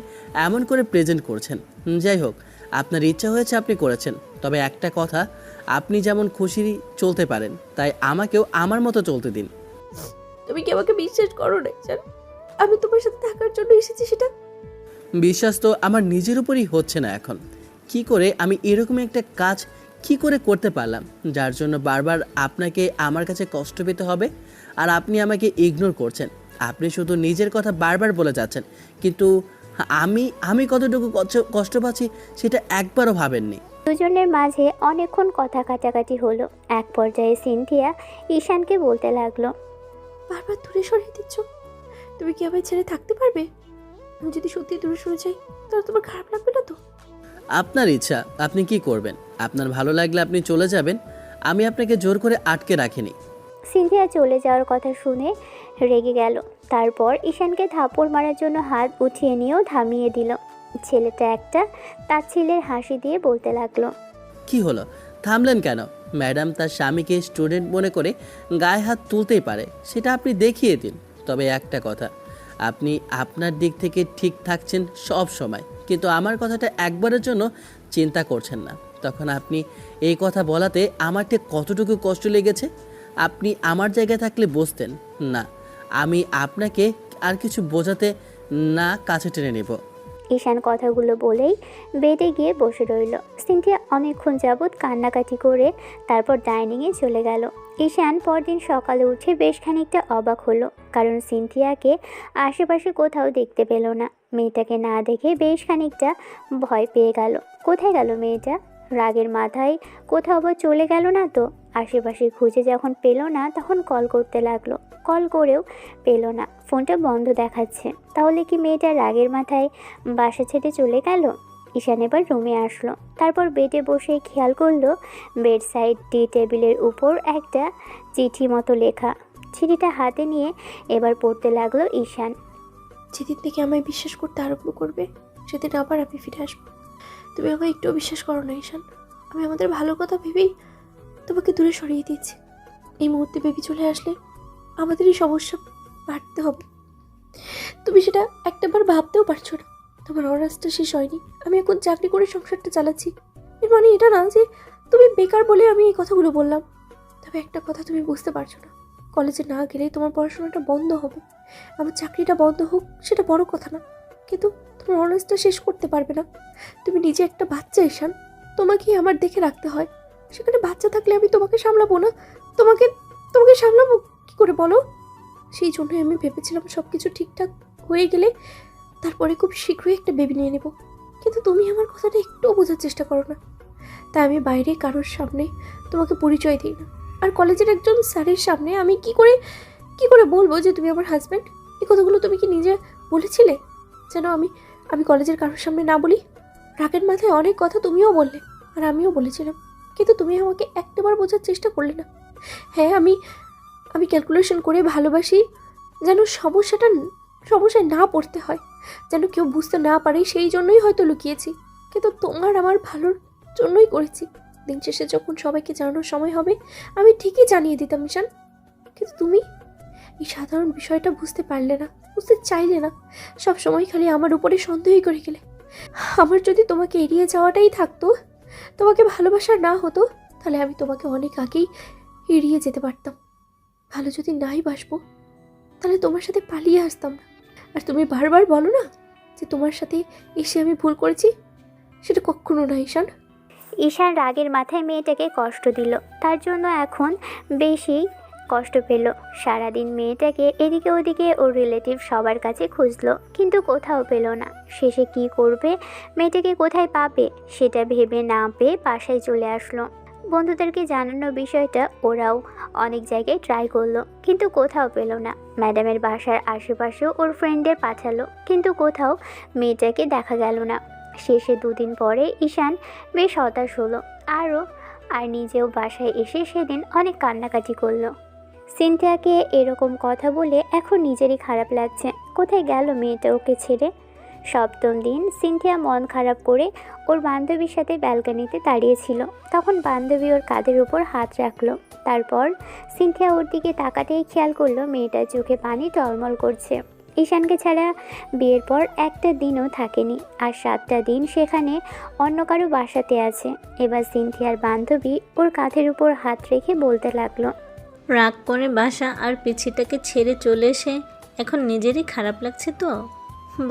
এমন করে প্রেজেন্ট করছেন। যাই হোক, আপনার ইচ্ছা হয়েছে আপনি করেছেন, তবে একটা কথা, আপনি যেমন খুশি চলতে পারেন তাই আমাকেও আমার মতো চলতে দিন। তুমি কি আমাকে বিশ্বাস করো না ঈশান? আমি তোমার সাথে থাকার জন্য এসেছি, সেটা বিশ্বাস তো আমার নিজের উপরই হচ্ছে না এখন। কি করে আমি এরকম একটা কাজ কি করে করতে পারলাম যার জন্য বারবার আপনাকে আমার কাছে কষ্ট পেতে হবে, আর আপনি আমাকে ইগনোর করছেন। আপনি শুধু নিজের কথা বারবার বলে যাচ্ছেন, কিন্তু আমি আমি কতটুকু কষ্ট পাচ্ছি সেটা একবারও ভাবেননি। দুজনের মাঝে অনেকক্ষণ কথা কাটাকাটি হলো। এক পর্যায়ে সিনথিয়া ঈশানকে বলতে লাগলো, বারবার দূরে সরিয়ে দিচ্ছ। তুমি কি আমায় ছেড়ে থাকতে পারবে? আমি যদি সত্যি দূরে সরে যাই তাহলে তোমার খারাপ লাগবে না তো? আপনার ইচ্ছা, আপনি কি করবেন। আপনার ভালো লাগলে আপনি চলে যাবেন, আমি আপনাকে জোর করে আটকে রাখিনি। সিনথিয়া চলে যাওয়ার কথা শুনে রেগে গেল। তারপর ঈশানকে থাপড় মারার জন্য হাত উঠিয়ে নিয়েও থামিয়ে দিল। ছেলেটা একটা তার ছেলের হাসি দিয়ে বলতে লাগলো, কি হলো, থামলেন কেন? ম্যাডাম তার স্বামীকে স্টুডেন্ট মনে করে গায়ে হাত তুলতেই পারে, সেটা আপনি দেখিয়ে দিন। তবে একটা কথা, আপনি আপনার দিক থেকে ঠিক থাকছেন সব সময়, কিন্তু আমার কথাটা একবারের জন্য চিন্তা করছেন না। তখন আপনি এই কথা বলাতে আমার ঠিক কতটুকু কষ্ট লেগেছে আপনি আমার জায়গায় থাকলে বুঝতেন না। আমি আপনাকে আর কিছু বোঝাতে না কাছে টেনে নেব। ঈশান কথাগুলো বলেই বেডে গিয়ে বসে রইল। সিনথিয়া অনেকক্ষণ যাবৎ কান্নাকাটি করে তারপর ডাইনিংয়ে চলে গেল। ঈশান পরদিন সকালে উঠে বেশ খানিকটা অবাক হলো, কারণ সিনথিয়াকে আশেপাশে কোথাও দেখতে পেল না। মেয়েটাকে না দেখে বেশ খানিকটা ভয় পেয়ে গেল। কোথায় গেল মেয়েটা? রাগের মাথায় কোথাও আবার চলে গেল না তো? আশেপাশে খুঁজে যখন পেল না তখন কল করতে লাগলো। কল করেও পেল না, ফোনটা বন্ধ দেখাচ্ছে। তাহলে কি মেয়েটা রাগের মাথায় বাসা ছেড়ে চলে গেল? ঈশান এবার রুমে আসলো। তারপর বেডে বসে খেয়াল করলো বেড সাইড টি টেবিলের উপর একটা চিঠি মতো লেখা। চিঠিটা হাতে নিয়ে এবার পড়তে লাগলো ঈশান। যেদিন থেকে আমায় বিশ্বাস করতে আরম্ভ করবে সেদিন আবার আমি ফিরে আসবো। তুমি আমায় একটুও বিশ্বাস করো না ঈশান। আমি আমাদের ভালো কথা ভেবেই তোমাকে দূরে সরিয়ে দিয়েছি। এই মুহূর্তে বেবি চলে আসলে আমাদেরই সমস্যা বাড়তে হবে। তুমি সেটা একটাবার ভাবতেও পারছো না। তোমার অনার্সটা শেষ হয়নি, আমি এখন চাকরি করে সংসারটা চালাচ্ছি। এর মানে এটা না যে তুমি বেকার বলে আমি এই কথাগুলো বললাম। তবে একটা কথা তুমি বুঝতে পারছো না, কলেজে না গেলেই তোমার পড়াশোনাটা বন্ধ হবে। আমার চাকরিটা বন্ধ হোক সেটা বড় কথা না, কিন্তু তোমার অনার্সটা শেষ করতে পারবে না। তুমি নিজে একটা বাচ্চা ঈশান, তোমাকেই আমার দেখে রাখতে হয়। সেখানে বাচ্চা থাকলে আমি তোমাকে সামলাবো না? তোমাকে তোমাকে সামলাবো কি করে বলো? সেই জন্যই আমি ভেবেছিলাম সব কিছু ঠিকঠাক হয়ে গেলে তারপরে খুব শীঘ্রই একটা বেবি নিয়ে নেব। কিন্তু তুমি আমার কথাটা একটুও বোঝার চেষ্টা করো না। তাই আমি বাইরে কারোর সামনে তোমাকে পরিচয় দিই না। আর কলেজের একজন স্যারের সামনে আমি কি করে বলবো যে তুমি আমার হাজব্যান্ড? এই কথাগুলো তুমি কি নিজে বলেছিলে যেন আমি আমি কলেজের কারোর সামনে না বলি? রাগের মাথায় অনেক কথা তুমিও বললে আর আমিও বলেছিলাম, কিন্তু তুমি আমাকে একটাবার বোঝার চেষ্টা করলে না। হ্যাঁ, আমি আমি ক্যালকুলেশন করে ভালোবাসি যেন সমস্যায় না পড়তে হয়, যেন কেউ বুঝতে না পারে, সেই জন্যই হয়তো লুকিয়েছি। কিন্তু তোমার আমার ভালোর জন্যই করেছি। দিন শেষে যখন সবাইকে জানানোর সময় হবে আমি ঠিকই জানিয়ে দিতাম ঈশান। কিন্তু তুমি এই সাধারণ বিষয়টা বুঝতে পারলে না, বুঝতে চাইলে না। সব সময় খালি আমার উপরে সন্দেহই করে গেলে। আমার যদি তোমাকে এড়িয়ে যাওয়াটাই থাকতো, তোমাকে ভালোবাসা না হতো, তাহলে আমি তোমাকে অনেক আগেই এড়িয়ে যেতে পারতাম। ভালো যদি নাই বাসবো তাহলে তোমার সাথে পালিয়ে আসতাম না। আর তুমি বারবার বলো না যে তোমার সাথে এসে আমি ভুল করেছি, সেটা কখনো না ঈশান। ঈশান রাগের মাথায় মেয়েটাকে কষ্ট দিল, তার জন্য এখন বেশি কষ্ট পেল। সারাদিন মেয়েটাকে এদিকে ওদিকে ওর রিলেটিভ সবার কাছে খুঁজলো, কিন্তু কোথাও পেল না। শেষে কি করবে, মেয়েটাকে কোথায় পাবে সেটা ভেবে না পেয়ে বাসায় চলে আসলো। বন্ধুদেরকে জানানোর বিষয়টা ওরাও অনেক জায়গায় ট্রাই করলো, কিন্তু কোথাও পেল না। ম্যাডামের বাসার আশেপাশেও ওর ফ্রেন্ডদের পাঠালো, কিন্তু কোথাও মেয়েটাকে দেখা গেল না। শেষে 2 দিন পরে ঈশান বেশ হতাশ হলো আর নিজেও বাসায় এসে সেদিন অনেক কান্নাকাটি করলো। সিনথিয়াকে এরকম কথা বলে এখন নিজেরই খারাপ লাগছে। কোথায় গেল মেয়েটা ওকে ছেড়ে? 7ম দিন সিনথিয়া মন খারাপ করে ওর বান্ধবীর সাথে ব্যালকনিতে দাঁড়িয়েছিল। তখন বান্ধবী ওর কাঁধের উপর হাত রাখলো। তারপর সিনথিয়া ওর দিকে তাকাতেই খেয়াল করলো মেয়েটার চোখে পানি টলমল করছে। ঈশানকে ছাড়া বিয়ের পর একটা দিনও থাকেনি, আর 7টা দিন সেখানে অন্য কারো বাসাতে আছে। এবার সিনথিয়ার বান্ধবী ওর কাঁধের উপর হাত রেখে বলতে লাগলো, রাগ করে বাসা আর পিছিটাকে ছেড়ে চলে এসে এখন নিজেরই খারাপ লাগছে তো।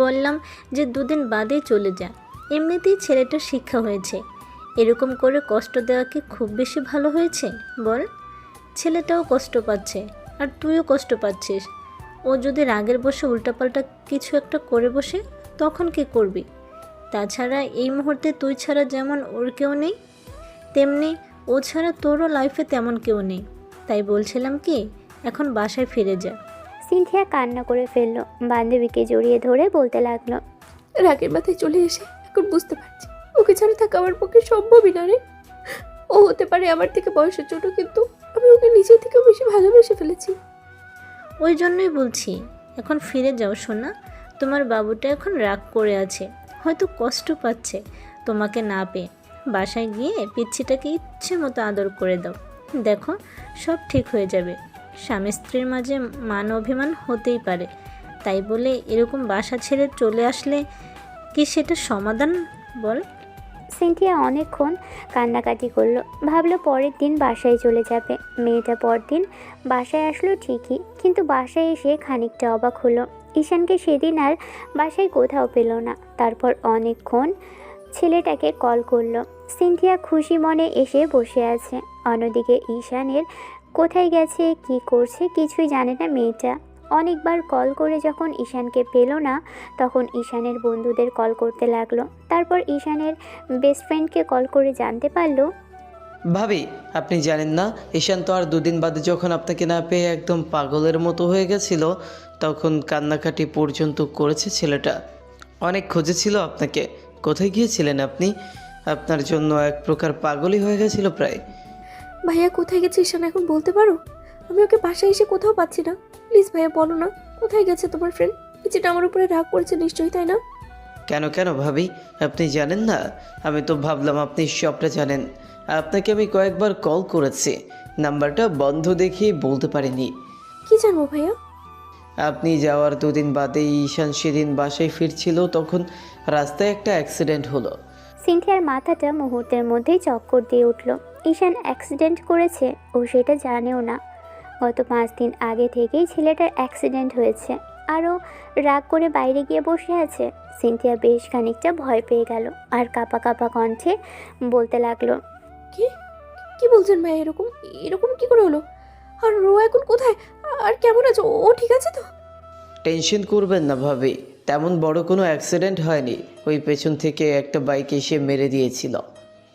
বললাম যে 2 দিন বাদেই চলে যা, এমনিতেই ছেলেটার শিক্ষা হয়েছে। এরকম করে কষ্ট দেওয়া কি খুব বেশি ভালো হয়েছে বল? ছেলেটাও কষ্ট পাচ্ছে আর তুইও কষ্ট পাচ্ছিস। ও যদি রাগের বসে উল্টাপাল্টা কিছু একটা করে বসে তখন কি করবি? তাছাড়া এই মুহূর্তে তুই ছাড়া যেমন ওর কেউ নেই, তেমনি ও ছাড়া তোরও লাইফে তেমন কেউ নেই। তাই বলছিলাম কি, এখন বাসায় ফিরে যা। সিনথিয়া কান্না করে ফেললো। বান্ধবীকে জড়িয়ে ধরে বলতে লাগলো, রাগের মাথায় চলে এসে এখন বুঝতে পারছি ওকে ছাড়া থাকা আমার পক্ষে সম্ভবই না রে। ও হতে পারে আমার থেকে বয়সের ছোট, কিন্তু আমি ওকে নিজের থেকেও বেশি ভালোবেসে ফেলেছি। ওই জন্যই বলছি এখন ফিরে যাও সোনা। তোমার বাবুটা এখন রাগ করে আছে, হয়তো কষ্ট পাচ্ছে তোমাকে না পেয়ে। বাসায় গিয়ে পিচ্ছিটাকে ইচ্ছে মতো আদর করে দাও, দেখো সব ঠিক হয়ে যাবে। স্বামী স্ত্রীর মাঝে মান অভিমান হতেই পারে, তাই বলে এরকম বাসা ছেড়ে চলে আসলে কি সেটা সমাধান বল? সিনথিয়া অনেকক্ষণ কান্নাকাটি করলো। ভাবলো পরের দিন বাসায় চলে যাবে। মেয়েটা পরদিন বাসায় আসলো ঠিকই, কিন্তু বাসায় এসে খানিকটা অবাক হলো। ঈশানকে সেদিন আর বাসায় কোথাও পেল না। তারপর অনেকক্ষণ ছেলেটাকে কল করলো। সিনথিয়া খুশি মনে এসে বসে আছে। অন্যদিকে ঈশানের কোথায় গেছে, কি করছে কিছুই জানে না মেয়েটা। অনেকবার কল করে যখন ঈশানকে পেল না, তখন ঈশানের বন্ধুদের কল করতে লাগলো। তারপর ঈশানের বেস্ট ফ্রেন্ডকে কল করে জানতে পারলো, ভাবি, আপনি জানেন না ঈশান তো আর 2 দিন বাদে যখন আপনাকে না পেয়ে একদম পাগলের মতো হয়ে গেছিল, তখন কান্নাকাটি পর্যন্ত করেছে ছেলেটা। অনেক খুঁজেছিল আপনাকে। কোথায় গিয়েছিলেন আপনি? আপনার জন্য এক প্রকার পাগলই হয়ে গেছিল প্রায়। ভাইয়া কোথায় গেছে ঈশান এখন বলতে পারো? আমি ওকে বাসায় এসে কোথাও পাচ্ছি না। প্লিজ ভাইয়া বলো না, কোথায় গেছে তোমার ফ্রেন্ড? যেটা আমার উপরে রাগ করেছে নিশ্চয়ই, তাই না? কেন ভাবি, আপনি জানেন না? আমি তো ভাবলাম আপনি সবটা জানেন। আপনাকে আমি কয়েকবার কল করেছি, নাম্বারটা বন্ধ দেখিয়ে বলতে পারিনি। কি জানবো ভাইয়া? আপনি যাওয়ার 2 দিন বাদেই ঈশান সেদিন বাসায় ফিরছিল, তখন রাস্তায় একটা অ্যাক্সিডেন্ট হলো। সিনথিয়ার মাথাটা মুহূর্তের মধ্যেই চক্কর দিয়ে উঠল। ঈশান অ্যাক্সিডেন্ট করেছে, ও সেটা জানেও না। গত 5 দিন আগে থেকেই ছেলেটার অ্যাক্সিডেন্ট হয়েছে, আরও রাগ করে বাইরে গিয়ে বসে আছে। সিনথিয়া বেশ খানিকটা ভয় পেয়ে গেল আর কাঁপা কাঁপা কণ্ঠে বলতে লাগলো, কি কি বলছেন ভাই? এরকম এরকম কি করে হলো? আর ও এখন কোথায়? আর কেমন আছে ও? ঠিক আছে তো? টেনশন করবেন না ভাবি, তেমন বড় কোনো অ্যাক্সিডেন্ট হয়নি। ওই পেছন থেকে একটা বাইক এসে মেরে দিয়েছিল,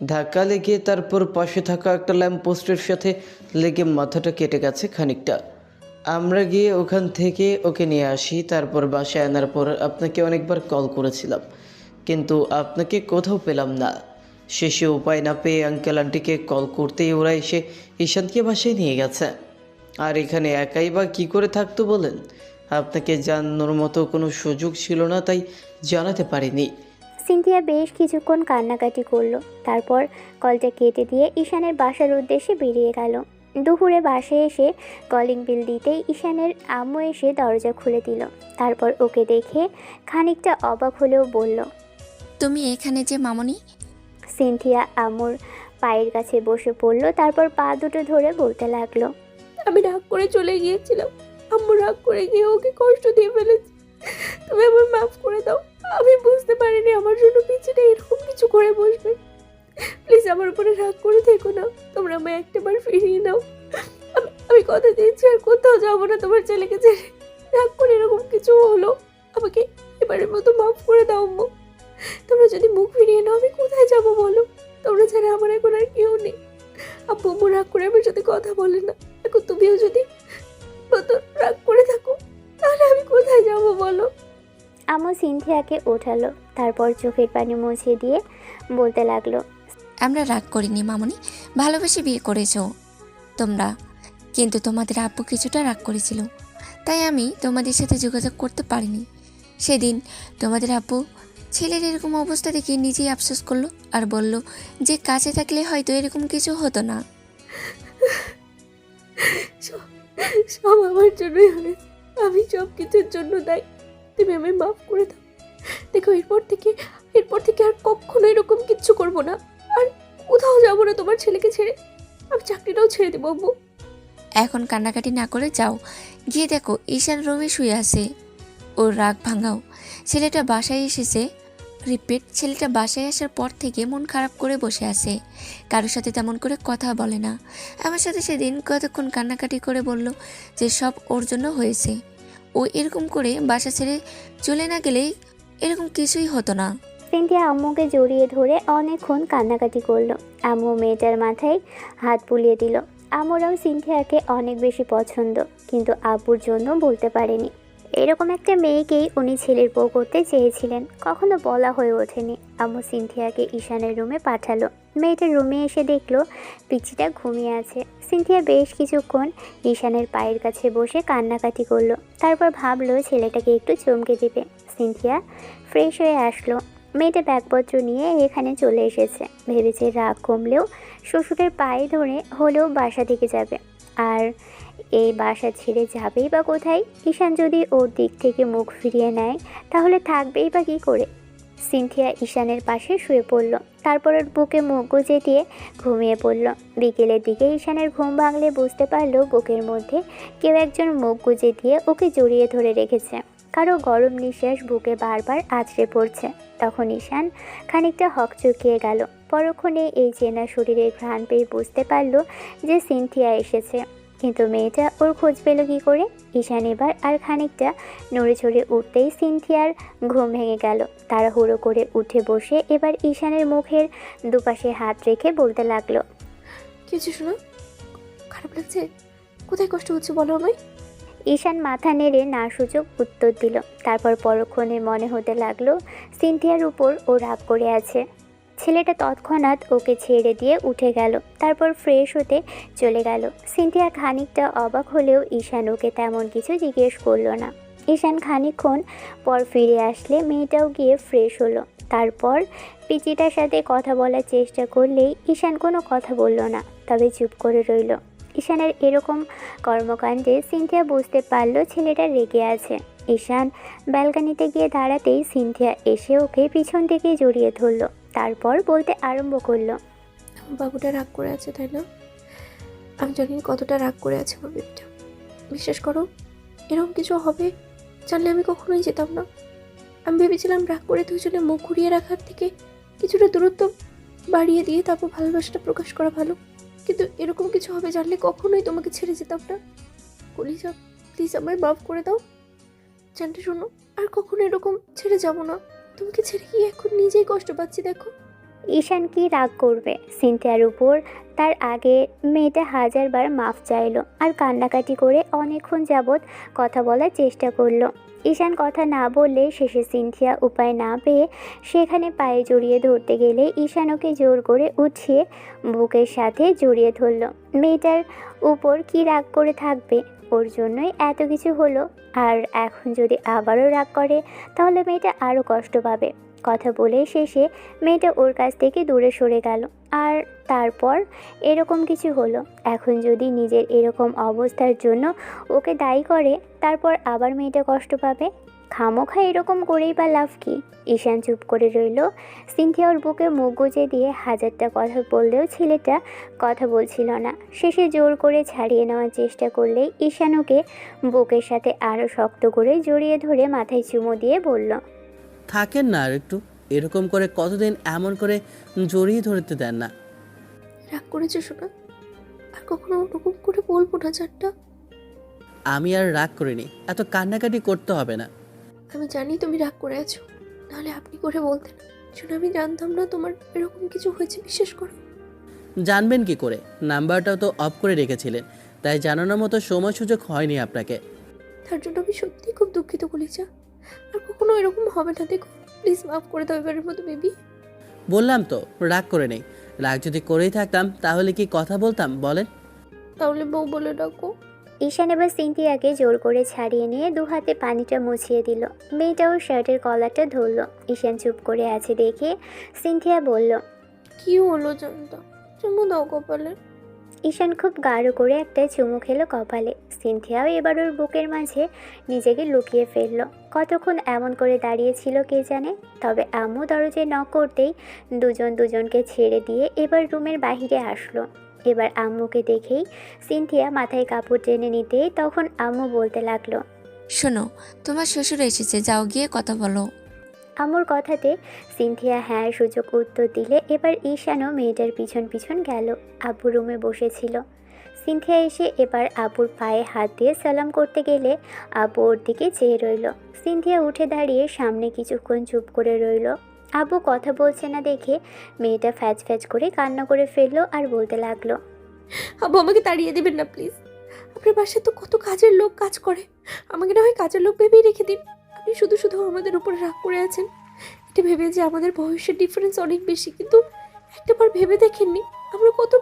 ধাক্কা লেগে তারপর পাশে থাকা একটা ল্যাম্প পোস্টের সাথে লেগে মাথাটা কেটে গেছে খানিকটা। আমরা গিয়ে ওখান থেকে ওকে নিয়ে আসি, তারপর বাসায় আনার পর আপনাকে অনেকবার কল করেছিলাম, কিন্তু আপনাকে কোথাও পেলাম না। শেষে উপায় না পেয়ে আঙ্কেল আন্টিকে কল করতেই ওরা এসে ঈশানকে বাসায় নিয়ে গেছে। আর এখানে একাই বা কী করে থাকতো বলেন? আপনাকে জানানোর মতো কোনো সুযোগ ছিল না, তাই জানাতে পারিনি। সিনথিয়া বেশ কিছুক্ষণ কান্নাকাটি করলো, তারপর কলটা কেটে দিয়ে ঈশানের বাসার উদ্দেশ্যে বেরিয়ে গেল। দুপুরে বাসায় এসে কলিং বেল দিতেই ঈশানের আম্মু এসে দরজা খুলে দিল। তারপর ওকে দেখে খানিকটা অবাক হলেও বলল, তুমি এখানে যে মামনি? সিনথিয়া আম্মুর পায়ের কাছে বসে পড়ল, তারপর পা দুটো ধরে বলতে লাগলো, আমি রাগ করে চলে গিয়েছিলাম। আম্মু রাগ করে গিয়ে ওকে কষ্ট দিয়ে ফেলেছি। তুমি আমার মাফ করে দাও। আমি বুঝতে পারিনি আমার জন্য পিছনে এরকম কিছু করে বসবে। প্লিজ আমার উপরে রাগ করে থেকো না। তোমরা আমায় একটাবার ফিরিয়ে নাও। আমি কথা দিয়েছি আর কোথাও যাবো না তোমার ছেলেকে ছেড়ে। রাগ করে এরকম কিছু হলো, আমাকে এবারের মতো মাফ করে দাও আম্মু। তোমরা যদি মুখ ফিরিয়ে নাও আমি কোথায় যাবো বলো? তোমরা ছাড়া আমার এখন আর কেউ নেই। আব্বু আম্মু রাগ করে আমার সাথে কথা বলে না। এখন তুমিও যদি মতো রাগ করে থাকো তাহলে আমি কোথায় যাবো বলো? আম্মু সিনথিয়াকে ওঠালো, তারপর চোখের পানি মুছে দিয়ে বলতে লাগলো, আমরা রাগ করিনি মামনি, ভালোবেসে বিয়ে করেছো তোমরা, কিন্তু তোমাদের আব্বু কিছুটা রাগ করেছিল, তাই আমি তোমাদের সাথে যোগাযোগ করতে পারিনি। সেদিন তোমাদের আব্বু ছেলের এরকম অবস্থা দেখে নিজেই আফসোস করলো আর বলল যে কাছে থাকলে হয়তো এরকম কিছু হতো না। সব আমার জন্যই হয়েছে। আমি সব কিছুর জন্য দায়ী। তুমি আমায় মাফ করে দাও। দেখো এরপর থেকে আর কখনো এরকম কিচ্ছু করবো না। আর কোথাও যাবো না তোমার ছেলেকে ছেড়ে। আমি চাকরিটাও ছেড়ে দেবো আম্মু। এখন কান্নাকাটি না করে যাও, গিয়ে দেখো ঈশান রুমে শুয়ে আছে, ওর রাগ ভাঙাও। ছেলেটা বাসায় এসেছে, রিপিট, ছেলেটা বাসায় আসার পর থেকে মন খারাপ করে বসে আছে, কারোর সাথে তেমন করে কথা বলে না। আমার সাথে সেদিন কতক্ষণ কান্নাকাটি করে বলল যে সব ওর জন্য হয়েছে, ও এরকম করে বাসা ছেড়ে চলে না গেলেই এরকম কিছুই হতো না। সিনথিয়া আম্মুকে জড়িয়ে ধরে অনেকক্ষণ কান্নাকাটি করলো। আম্মু মেয়েটার মাথায় হাত বুলিয়ে দিল। আম্মুরাও সিনথিয়াকে অনেক বেশি পছন্দ, কিন্তু আব্বুর জন্য বলতে পারেনি। এরকম একটা মেয়েকেই উনি ছেলের বউ করতে চেয়েছিলেন, কখনো বলা হয়ে ওঠেনি। আম্মু সিনথিয়াকে ঈশানের রুমে পাঠালো। মেয়েটার রুমে এসে দেখলো পিচ্চিটা ঘুমিয়ে আছে। সিনথিয়া বেশ কিছুক্ষণ ঈশানের পায়ের কাছে বসে কান্নাকাটি করলো, তারপর ভাবলো ছেলেটাকে একটু চমকে দিবে। সিনথিয়া ফ্রেশ হয়ে আসলো। মেয়েটা ব্যাগপত্র নিয়ে এখানে চলে এসেছে, ভেবেছে রাগ কমলেও শ্বশুরের পায়ে ধরে হলেও বাসা থেকে যাবে। আর এই বাসা ছেড়ে যাবেই বা কোথায়? ঈশান যদি ওর দিক থেকে মুখ ফিরিয়ে নেয় তাহলে থাকবেই বা কী করে? সিনথিয়া ঈশানের পাশে শুয়ে পড়ল, তারপর ওর বুকে মুখ গুজে দিয়ে ঘুমিয়ে পড়ল। বিকেলের দিকে ঈশানের ঘুম ভাঙলে বুঝতে পারলো বুকের মধ্যে কেউ একজন মুখ গুজে দিয়ে ওকে জড়িয়ে ধরে রেখেছে। কারো গরম নিঃশ্বাস বুকে বারবার আছড়ে পড়ছে। তখন ঈশান খানিকটা হকচকিয়ে গেল। পরক্ষণে এই চেনা শরীরের ঘ্রাণ পেয়ে বুঝতে পারল যে সিনথিয়া এসেছে, কিন্তু মেয়েটা ওর খোঁজ পেল কী করে? ঈশান এবার আর খানিকটা নড়ে চড়ে উঠতেই সিনথিয়ার ঘুম ভেঙে গেল। তাড়াহুড়ো করে উঠে বসে এবার ঈশানের মুখের দুপাশে হাত রেখে বলতে লাগলো, কিছু শোনো, খারাপ লাগছে? কোথায় কষ্ট হচ্ছে বলো আমায়? ঈশান মাথা নেড়ে না সূচক উত্তর দিল। তারপর পরক্ষণে মনে হতে লাগলো সিনথিয়ার উপর ও রাগ করে আছে। ছেলেটা তৎক্ষণাৎ ওকে ছেড়ে দিয়ে উঠে গেল, তারপর ফ্রেশ হতে চলে গেল। সিনথিয়া খানিকটা অবাক হলেও ঈশান ওকে তেমন কিছু জিজ্ঞেস করলো না। ঈশান খানিকক্ষণ পর ফিরে আসলে মেয়েটাও গিয়ে ফ্রেশ হলো। তারপর পিচিটার সাথে কথা বলার চেষ্টা করলেই ঈশান কোনো কথা বলল না, তবে চুপ করে রইল। ঈশানের এরকম কর্মকাণ্ডে সিনথিয়া বুঝতে পারল ছেলেটা রেগে আছে। ঈশান ব্যালকানিতে গিয়ে দাঁড়াতেই সিনথিয়া এসে ওকে পিছন থেকে জড়িয়ে ধরল, তারপর বলতে আরম্ভ করলো। আমার বাবুটা রাগ করে আছে, তাই না? আমি জানি কতটা রাগ করে আছে আমার বেবিটা। বিশ্বাস করো, এরকম কিছু হবে জানলে আমি কখনোই যেতাম না। আমি ভেবেছিলাম রাগ করে দুজনে মুখ ঘুরিয়ে রাখার থেকে কিছুটা দূরত্ব বাড়িয়ে দিয়ে তারপর ভালোবাসাটা প্রকাশ করা ভালো, কিন্তু এরকম কিছু হবে জানলে কখনোই তোমাকে ছেড়ে যেতাম না। কলিজা, প্লিজ আমায় মাফ করে দাও। জানতে শোনো, আর কখনো এরকম ছেড়ে যাব না। তোমাকে ছেড়ে গিয়ে এখন নিজেই কষ্ট পাচ্ছি, দেখো। ঈশান কি রাগ করবে সিনথিয়ার উপর? তার আগে মেয়েটা হাজারবার মাফ চাইলো আর কান্নাকাটি করে অনেকক্ষণ যাবৎ কথা বলার চেষ্টা করলো। ঈশান কথা না বললে শেষে সিনথিয়া উপায় না পেয়ে সেখানে পায়ে জড়িয়ে ধরতে গেলে ঈশান ওকে জোর করে উঠিয়ে বুকের সাথে জড়িয়ে ধরলো। মেয়েটার উপর কি রাগ করে থাকবে? ওর জন্যই এত কিছু হলো, আর এখন যদি আবারও রাগ করে তাহলে মেয়েটা আরও কষ্ট পাবে। কথা বলে শেষে মেয়েটা ওর কাছ থেকে দূরে সরে গেল। আর তারপর এরকম কিছু হলো। এখন যদি নিজের এরকম অবস্থার জন্য ওকে দায়ী করে, তারপর আবার মেয়েটা কষ্ট পাবে। খামোখা এরকম করেই বা লাভ কি? ঈশান চুপ করে রইল। সিনথিয়া ওর বুকে মুখ গুজে দিয়ে হাজারটা কথা বললেও ছেলেটা কথা বলছিল না। শেষে জোর করে ছাড়িয়ে নেওয়ার চেষ্টা করলেই ঈশান ওকে বুকের সাথে আরও শক্ত করে জড়িয়ে ধরে মাথায় চুমু দিয়ে বলল, থাকেন না আর একটু, এরকম করে কতদিন এমন করে জড়িয়ে ধরতে দেন না। রাগ করেছে শোনা, আর কখনো ওরকম করে বলবো না চারটা। আমি আর রাগ করিনি, এত কান্নাকাটি করতে হবে না। আমি জানি তুমি রাগ করে আছো, নাহলে আপনি করে বলতেন। শোনা, আমি জানতাম না তোমার এরকম কিছু হয়েছে, বিশ্বাস করো। জানবেন কি করে? নাম্বারটাও তো অফ করে রেখেছিলেন, তাই জানানোর মতো সময় সুযোগ হয়নি আপনাকে। তার জন্য আমি সত্যিই খুব দুঃখিত কলিজা। আর কখনো এরকম হবে না, দেখো। প্লিজ মাফ করে দাও এবারের মতো বেবি। বললাম তো রাগ করে নেই। রাগ যদি করেই থাকতাম তাহলে কি কথা বলতাম বলেন? তাহলে বউ বলে ডাকো। ঈশান এবার সিনথিয়াকে জোর করে ছাড়িয়ে নিয়ে দু হাতে পানিটা মুছিয়ে দিল। মেয়েটাও শার্টের কলারটা ধরল। ঈশান চুপ করে আছে দেখে সিনথিয়া বলল, কি হলো জানতা? চুমু দাও কপালে। ঈশান খুব গাঢ় করে একটা চুমু খেলো কপালে। সিনথিয়াও এবার ওর বুকের মাঝে নিজেকে লুকিয়ে ফেলল। কতক্ষণ এমন করে দাঁড়িয়েছিল কে জানে। তবে আম্মু দরজায় নক করতেই দুজন দুজনকে ছেড়ে দিয়ে এবার রুমের বাহিরে আসলো। এবার আম্মুকে দেখেই সিনথিয়া মাথায় কাপড় টেনে নিতে তখন আম্মু বলতে লাগলো, শোনো, তোমার শ্বশুর এসেছে, যাও গিয়ে কথা বলো। আম্মুর কথাতে সিনথিয়া হ্যাঁ সূচক উত্তর দিলে এবার ঈশানও মেয়েটার পিছন পিছন গেল। আব্বু রুমে বসেছিল। সিনথিয়া এসে এবার আব্বুর পায়ে হাত দিয়ে সালাম করতে গেলে আব্বু ওর দিকে চেয়ে রইল। সিনথিয়া উঠে দাঁড়িয়ে সামনে কিছুক্ষণ চুপ করে রইল। আব্বু কথা বলছে না দেখে মেয়েটা ফ্যাচ ফ্যাচ করে কান্না করে ফেললো আর বলতে লাগলো, আব্বু, আমাকে তাড়িয়ে দেবেন না প্লিজ। আপনার বাসায় তো কত কাজের লোক কাজ করে, আমাকে না হয় কাজের লোক ভেবেই রেখে দিন। আপনি শুধু শুধু আমাদের উপরে রাগ করে আছেন, এটা ভেবে যে আমাদের বয়সের ডিফারেন্স অনেক বেশি, কিন্তু একটাবার ভেবে দেখেননি আমরা কত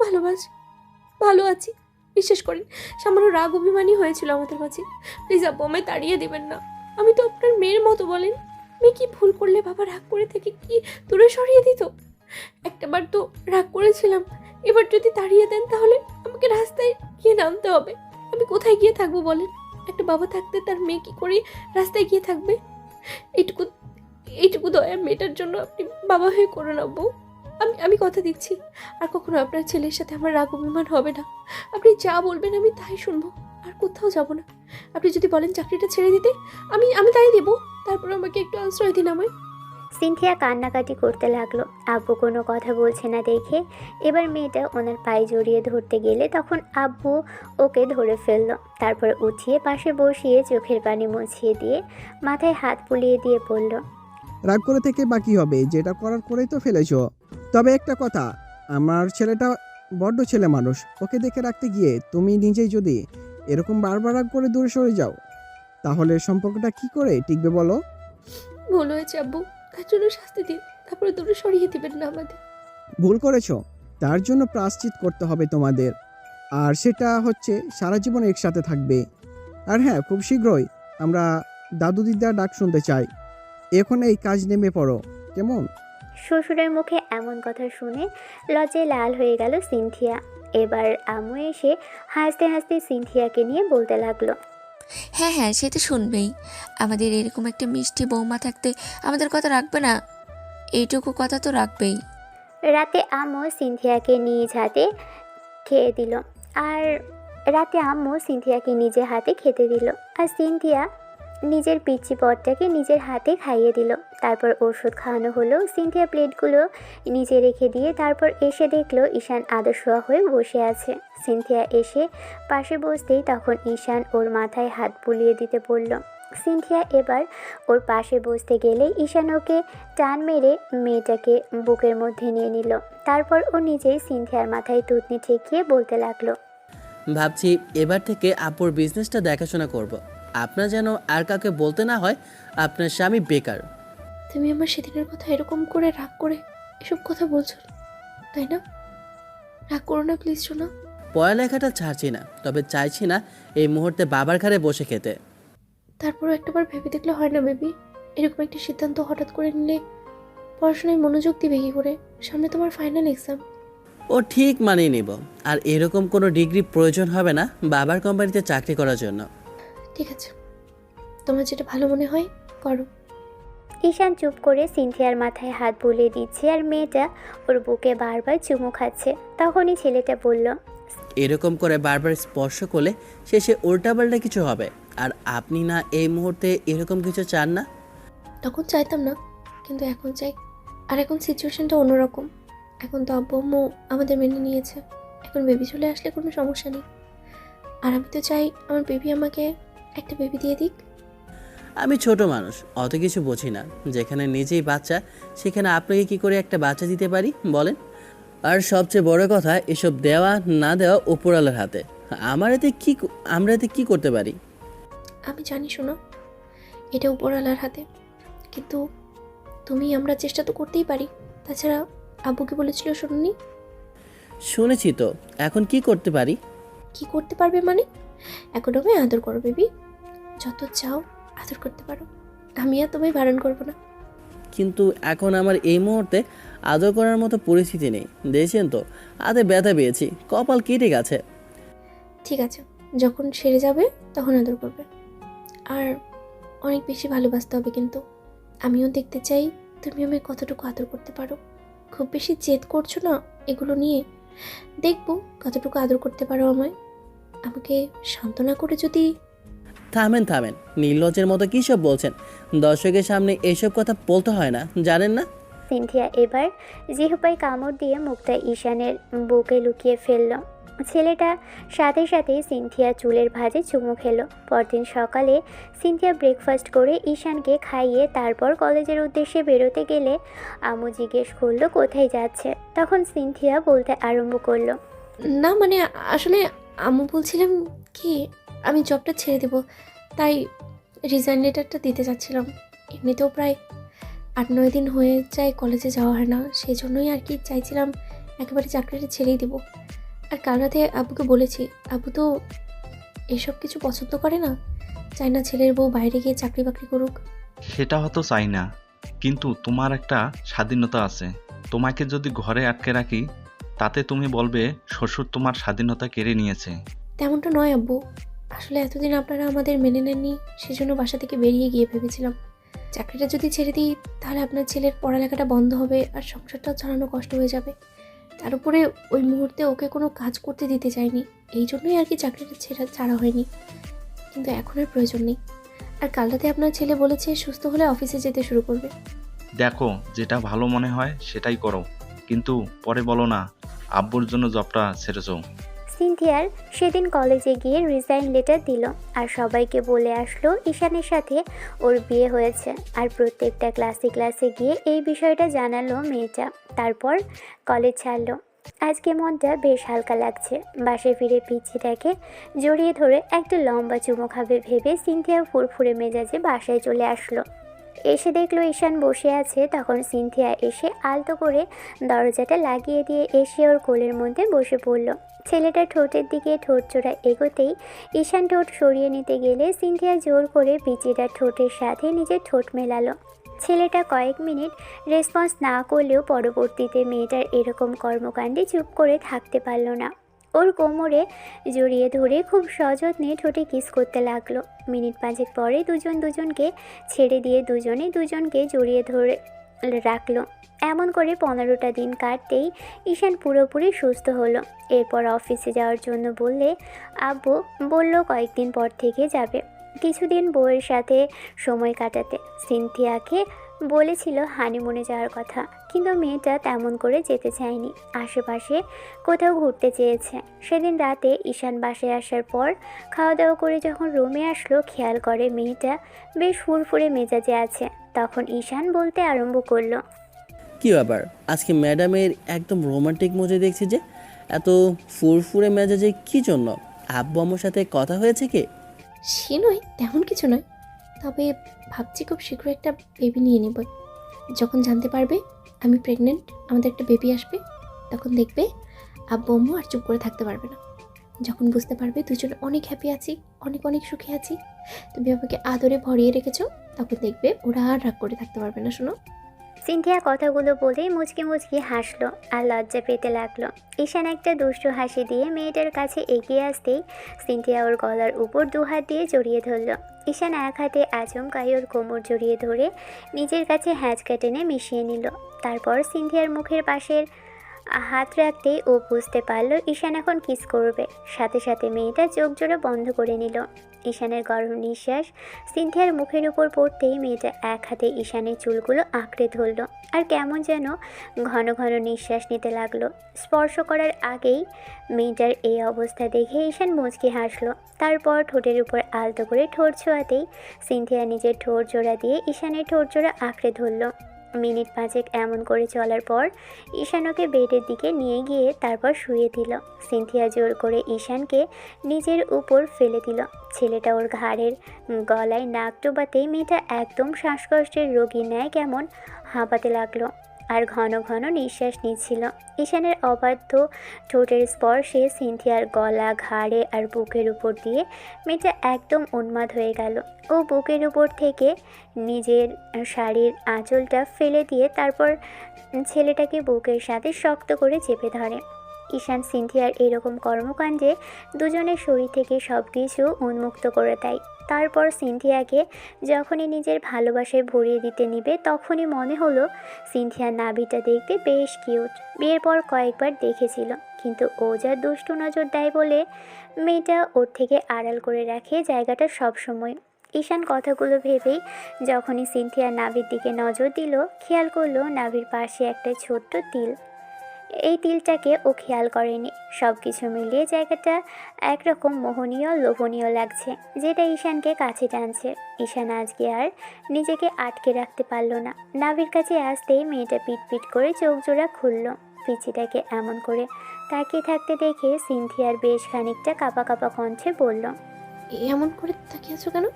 ভালো আছি। বিশ্বাস করেন, সামান্য রাগ অভিমানী হয়েছিল আমাদের মাঝে। প্লিজ আব্বু, আমায় তাড়িয়ে দেবেন না। আমি তো আপনার মেয়ের মতো, বলেন। মেয়ে কি ভুল করলে বাবা রাগ করে থেকে কি দূরে সরিয়ে দিত? একটাবার তো রাগ করেছিলাম, এবার যদি তাড়িয়ে দেন তাহলে আমাকে রাস্তায় গিয়ে নামতে হবে। আমি কোথায় গিয়ে থাকবো বলেন? একটা বাবা থাকতে তার মেয়ে কি করে রাস্তায় গিয়ে থাকবে? এইটুকু দয়া মেয়েটার জন্য আপনি বাবা হয়ে করে নেবো। আমি কথা দিচ্ছি, আর কখনো আপনার ছেলের সাথে আমার রাগ অভিমান হবে না। আপনি যা বলবেন আমি তাই শুনবো, আর কোথাও যাব না। আপনি যদি বলেন চাকরিটা ছেড়ে দিতে, আমি তাই দেবো। তারপর আমাকে একটু আশ্রয় দিন আমায়। সিনথিয়া কান্নাকাটি করতে লাগলো। আব্বু কোনো কথা বলছে না দেখে এবার মেয়েটা ওনার পায়ে জড়িয়ে ধরতে গেলে তখন আব্বু ওকে ধরে ফেললো। তারপর উঠিয়ে পাশে বসিয়ে চোখের পানি মুছিয়ে দিয়ে মাথায় হাত বুলিয়ে দিয়ে বলল, রাগ করে থেকে বাকি হবে, যেটা করার করেই তো ফেলেছো। তবে একটা কথা, আমার ছেলেটা বড্ড ছেলে মানুষ, ওকে দেখে রাখতে গিয়ে তুমি নিজেই যদি এরকম বারবার রাগ করে দূরে সরে যাও, তাহলে সম্পর্কটা কি করে টিকবে বলো? ভুল হয়েছে আব্বু, তার জন্য শাস্তি দিন, তারপরে দূরে সরিয়ে দিবেন না আমাদের। ভুল করেছো, তার জন্য প্রায়শ্চিত করতে হবে তোমাদের, আর সেটা হচ্ছে সারা জীবন একসাথে থাকবে। আর হ্যাঁ, খুব শীঘ্রই আমরা দাদু দিদার ডাক শুনতে চাই। এখন এই কাজ নেমে পড়ো, কেমন? শ্বশুরের মুখে এমন কথা শুনে লজ্জায় লাল হয়ে গেল সিনথিয়া। এবার আম্মু এসে হাসতে হাসতে সিনথিয়াকে নিয়ে বলতে লাগলো। হ্যাঁ হ্যাঁ, সে তো শুনবেই। আমাদের এরকম একটা মিষ্টি বৌমা থাকতে আমাদের কথা রাখবে না? এইটুকু কথা তো রাখবেই। রাতে আম্মু সিনথিয়াকে নিজ হাতে খেয়ে দিল আর রাতে আম্মু সিনথিয়াকে নিজের হাতে খেতে দিল আর সিনথিয়া নিজের পিচ্চি পটটাকে নিজের হাতে খাইয়ে দিল। তারপর ওষুধ খাওয়ানো হলো। সিনথিয়া প্লেটগুলো নিচে রেখে দিয়ে তারপর এসে দেখলো ঈশান আদশোয়া হয়ে বসে আছে। সিনথিয়া এসে পাশে বসতেই তখন ঈশান ওর মাথায় হাত বুলিয়ে দিতে বলল। সিনথিয়া এবার ওর পাশে বসতে গেলে ঈশান ওকে টান মেরে মেয়েটাকে বুকের মধ্যে নিয়ে নিল। তারপর ও নিজেই সিনথিয়ার মাথায় থুতনি ঠেকিয়ে বলতে লাগলো। ভাবছি এবার থেকে আপুর বিজনেসটা দেখাশোনা করব। আপনার যেন আর কাউকে বলতে না হয় আপনার স্বামী বেকার। তুমি আমার সেদিনের কথা এরকম করে রাগ করে এসব কথা বলছো, তাই না? রাগ করো না প্লিজ শোনা। পড়ালেখাটা ছাড়ছি না, তবে চাইছি না এই মুহূর্তে বাবার ঘাড়ে বসে খেতে। তারপরও একটাবার ভেবে দেখলে হয় না বেবি? এরকম একটা সিদ্ধান্ত হঠাৎ করে নিলে পড়াশোনায় মনোযোগ দিবে কি করে? সামনে তোমার ফাইনাল এক্সাম। ও ঠিক মানিয়ে নিব, আর এরকম কোনো ডিগ্রি প্রয়োজন হবে না বাবার কোম্পানিতে চাকরি করার জন্য। ঠিক আছে, তোমার যেটা ভালো মনে হয় করো। ঈশান চুপ করে সিনথিয়ার মাথায় হাত বুলিয়ে দিচ্ছে আর মেয়েটা ওর বুকে বারবার চুমু খাচ্ছে। তখনই ছেলেটা বলল। এরকম করে বারবার স্পর্শ করলে শেষে উল্টাপাল্টা কিছু হবে, আর আপনি না এই মুহূর্তে এরকম কিছু চান না? তখন চাইতাম না, কিন্তু এখন চাই। আর এখন সিচুয়েশনটা অন্যরকম। এখন তো আব্বু আম্মু আমাদের মেনে নিয়েছে। এখন বেবি চলে আসলে কোনো সমস্যা নেই। আর আমি তো চাই আমার বেবি আমাকে একটা বেবি দিয়ে দিক। আমি ছোট মানুষ, অত কিছু বুঝি না। যেখানে নিজেই বাচ্চা সেখানে আপনাকে কি করে একটা বাচ্চা দিতে পারি বলেন? আর সবচেয়ে বড় কথা, এসব দেওয়া না দেওয়া উপরওয়ালার হাতে। আমরা এতে কি করতে পারি? আমি জানি শোনো, এটা উপরওয়ালার হাতে, কিন্তু আমরা চেষ্টা তো করতেই পারি। তাছাড়া আব্বুকে বলেছিল শুনুনি? শুনেছি তো, এখন কি করতে পারি? কি করতে পারবে মানে? এখন আমায় আদর করো বেবি, যত চাও আদর করতে পারো। আমি আর তোমায় বারণ করবো না। কিন্তু এখন আমার এই মুহূর্তে আদর করার মতো পরিস্থিতি নেই। দেখছেন তো, হাতে ব্যথা পেয়েছি, কপাল কেটে গেছে। ঠিক আছে, যখন সেরে যাবে তখন আদর করবে। আর অনেক বেশি ভালোবাসতে হবে কিন্তু। আমিও দেখতে চাই তুমি আমায় কতটুকু আদর করতে পারো। খুব বেশি জেদ করছো না এগুলো নিয়ে, দেখবো কতটুকু আদর করতে পারো আমায়। আমাকে সান্ত্বনা করে যদি। থামেন, নির্লজ্জের মতো কী সব বলছেন? দর্শকের সামনে এসব কথা বলতে হয় না, জানেন না? সিনথিয়া এবার জিহ্বায় কামড় দিয়ে মুখটা ঈশানের বুকে লুকিয়ে ফেলল। ছেলেটা সাথে সাথেই সিনথিয়া চুলের ভাঁজে চুমু খেলো। পরদিন সকালে সিনথিয়া ব্রেকফাস্ট করে ঈশানকে খাইয়ে তারপর কলেজের উদ্দেশ্যে বেরোতে গেলে আম্মু জিজ্ঞেস করলো কোথায় যাচ্ছে। তখন সিনথিয়া বলতে আরম্ভ করলো। না মানে আসলে আম্মু বলছিলাম কি, আমি জবটা ছেড়ে দেব, তাই রিজাইন লেটারটা দিতে যাচ্ছিলাম। এমনিতেও প্রায় 8-9 দিন হয়ে যায় কলেজে যাওয়া হয় না, সেই জন্যই আর কি চাইছিলাম একেবারে চাকরিটা ছেড়েই দেবো। আর কাল রাতে আব্বুকে বলেছি, আব্বু তো এসব কিছু পছন্দ করে না, চাই না ছেলের বউ বাইরে গিয়ে চাকরি বাকরি করুক। সেটা হয়তো চাই না, কিন্তু তোমার একটা স্বাধীনতা আছে। তোমাকে যদি ঘরে আটকে রাখি তাতে তুমি বলবে শ্বশুর তোমার স্বাধীনতা কেড়ে নিয়েছে। তেমনটা নয় আব্বু, আসলে এতদিন আপনারা আমাদের মেনে নেননি, সেজন্য বাসা থেকে বেরিয়ে গিয়ে ভেবেছিলাম চাকরিটা যদি ছেড়ে দিই তাহলে আপনার ছেলের পড়ালেখাটা বন্ধ হবে আর সংসারটাও চালানো কষ্ট হয়ে যাবে। তার উপরে ওই মুহূর্তে ওকে কোনো কাজ করতে দিতে চাইনি, এই জন্যই আর কি চাকরিটা ছাড়া হয়নি। কিন্তু এখন আর প্রয়োজন নেই। আর কাল রাতে আপনার ছেলে বলেছে সুস্থ হলে অফিসে যেতে শুরু করবে। দেখো, যেটা ভালো মনে হয় সেটাই করো, কিন্তু পরে বলো না আব্বুর জন্য জবটা ছেড়েছো। সিনথিয়ার সেদিন কলেজে গিয়ে রিজাইন লেটার দিল আর সবাইকে বলে আসলো ঈশানের সাথে ওর বিয়ে হয়েছে। আর প্রত্যেকটা ক্লাসে গিয়ে এই বিষয়টা জানালো মেয়েটা। তারপর কলেজ ছাড়লো। আজকে মনটা বেশ হালকা লাগছে। বাসায় ফিরে পিচ্চিটাকে জড়িয়ে ধরে একটা লম্বা চুমো খাবে ভেবে সিনথিয়া ফুরফুরে মেজাজে বাসায় চলে আসলো। এসে দেখলো ঈশান বসে আছে। তখন সিনথিয়া এসে আলতো করে দরজাটা লাগিয়ে দিয়ে এসে ওর কোলের মধ্যে বসে পড়ল। ছেলেটা ঠোঁটের দিকে ঠোঁট চোরা এগোতেই ঈশান ঠোঁট সরিয়ে নিতে গেলে সিনথিয়া জোর করে পিচিটার ঠোঁটের সাথে নিজের ঠোঁট মেলালো। ছেলেটা কয়েক মিনিট রেসপন্স না করলেও পরবর্তীতে মেয়েটার এরকম কর্মকাণ্ডে চুপ করে থাকতে পারল না। ওর কোমরে জড়িয়ে ধরে খুব সযত্নে ঠোঁটে কিস করতে লাগলো। মিনিট 5 পরে দুজন দুজনকে ছেড়ে দিয়ে দুজনে দুজনকে জড়িয়ে ধরে রাখলো। এমন করে 15টা দিন কাটতেই ঈশান পুরোপুরি সুস্থ হলো। এরপর অফিসে যাওয়ার জন্য বললে আব্বু বলল কয়েকদিন পর থেকে যাবে, কিছুদিন বউয়ের সাথে সময় কাটাতে। সিনথিয়াকে বলেছিল হানিমুনে যাওয়ার কথা, কিন্তু মেয়েটা তেমন করে যেতে চায়নি, আশেপাশে কোথাও ঘুরতে চেয়েছে। সেদিন রাতে ঈশান বাসায় আসার পর খাওয়া দাওয়া করে যখন রুমে আসলো, খেয়াল করে মেয়েটা বেশ ফুরফুরে মেজাজে আছে। তখন ঈশান বলতে আরম্ভ করলো, কি ব্যাপার আজকে ম্যাডামের একদম রোমান্টিক মজা দেখছি যে, এত ফুরফুরে মেজাজে কি জন্য? আব্বু আম্মুর সাথে কথা হয়েছে কি? সে নয়, তেমন কিছু নয়, তবে ভাবছি খুব শীঘ্র একটা বেবি নিয়ে নেব। যখন জানতে পারবে আমি প্রেগনেন্ট, আমাদের একটা বেবি আসবে, তখন দেখবে আব্বু আম্মু আর চুপ করে থাকতে পারবে না। যখন বুঝতে পারবে দুজনে অনেক হ্যাপি আছি, অনেক অনেক সুখে আছি, তুমি আমাকে আদরে ভরিয়ে রেখেছো, তখন দেখবে ওরা আর রাগ করে থাকতে পারবে না। শোনো, সিনথিয়া কথাগুলো বলেই মুচকি মুচকি হাসলো আর লজ্জা পেতে লাগলো। ঈশান একটা দুষ্টু হাসি দিয়ে মেয়েটার কাছে এগিয়ে আসতেই সিনথিয়া ওর গলার উপর 2 হাত দিয়ে জড়িয়ে ধরলো। ঈশান এক হাতে আচমকাই ওর কোমর জড়িয়ে ধরে নিজের কাছে হ্যাঁচকা টেনে মিশিয়ে নিল। তারপর সিনথিয়ার মুখের পাশের হাত রাখতেই ও বুঝতে পারলো ঈশান এখন কিস করবে। সাথে সাথে মেয়েটা চোখ জোড়া বন্ধ করে নিল। ঈশানের গরম নিঃশ্বাস সিনথিয়ার মুখের উপর পড়তেই মেয়েটা এক হাতে ঈশানের চুলগুলো আঁকড়ে ধরল আর কেমন যেন ঘন ঘন নিঃশ্বাস নিতে লাগলো। স্পর্শ করার আগেই মেয়েটার এই অবস্থা দেখে ঈশান মুচকি হাসলো। তারপর ঠোঁটের উপর আলতো করে ঠোঁট ছোঁয়াতেই সিনথিয়া নিজের ঠোঁট জোড়া দিয়ে ঈশানের ঠোঁট জোড়া আঁকড়ে ধরল। মিনিট 5 এমন করে চলার পর ঈশান ওকে বেডের দিকে নিয়ে গিয়ে তারপর শুয়ে দিল। সিনথিয়া জোর করে ঈশানকে নিজের উপর ফেলে দিল। ছেলেটা ওর ঘাড়ের গলায় নাক ডোবাতেই মেয়েটা একদম শ্বাসকষ্টের রোগী ন্যায় কেমন হাঁপাতে লাগলো আর ঘন ঘন নিঃশ্বাস নিচ্ছিল। ঈশানের অবাধ্য ঠোঁটের স্পর্শে সিনথিয়ার গলা, ঘাড়ে আর বুকের উপর দিয়ে মেয়েটা একদম উন্মাদ হয়ে গেল। ও বুকের উপর থেকে নিজের শাড়ির আঁচলটা ফেলে দিয়ে তারপর ছেলেটাকে বুকের সাথে শক্ত করে চেপে ধরে। ঈশান সিনথিয়ার এরকম কর্মকাণ্ডে দুজনের শরীর থেকে সব কিছু উন্মুক্ত করে দেয়। তারপর সিনথিয়াকে যখনই নিজের ভালোবাসায় ভরিয়ে দিতে নিবে তখনই মনে হলো সিনথিয়ার নাভিটা দেখতে বেশ কিউট। বিয়ের পর কয়েকবার দেখেছিল, কিন্তু ও যা দুষ্টু নজর দেয় বলে মেয়েটা ওর থেকে আড়াল করে রাখে জায়গাটা সব সময়। ঈশান কথাগুলো ভেবেই যখনই সিনথিয়ার নাভির দিকে নজর দিল, খেয়াল করলো নাভির পাশে একটা ছোট্ট তিল। এই তিলটাকে ও খেয়াল করেনি। সব কিছু মিলিয়ে জায়গাটা একরকম মোহনীয়, লোভনীয় লাগছে, যেটা ঈশানকে কাছে টানছে। ঈশান আজকে আর নিজেকে আটকে রাখতে পারল না। নাভির কাছে আসতেই মেয়েটা পিটপিট করে চোখ জোড়া খুলল। পিচিটাকে এমন করে তাকিয়ে থাকতে দেখে সিনথিয়ার বেশ খানিকটা কাঁপা কাঁপা কণ্ঠে বলল, এমন করে তাকিয়ে আছো কেন?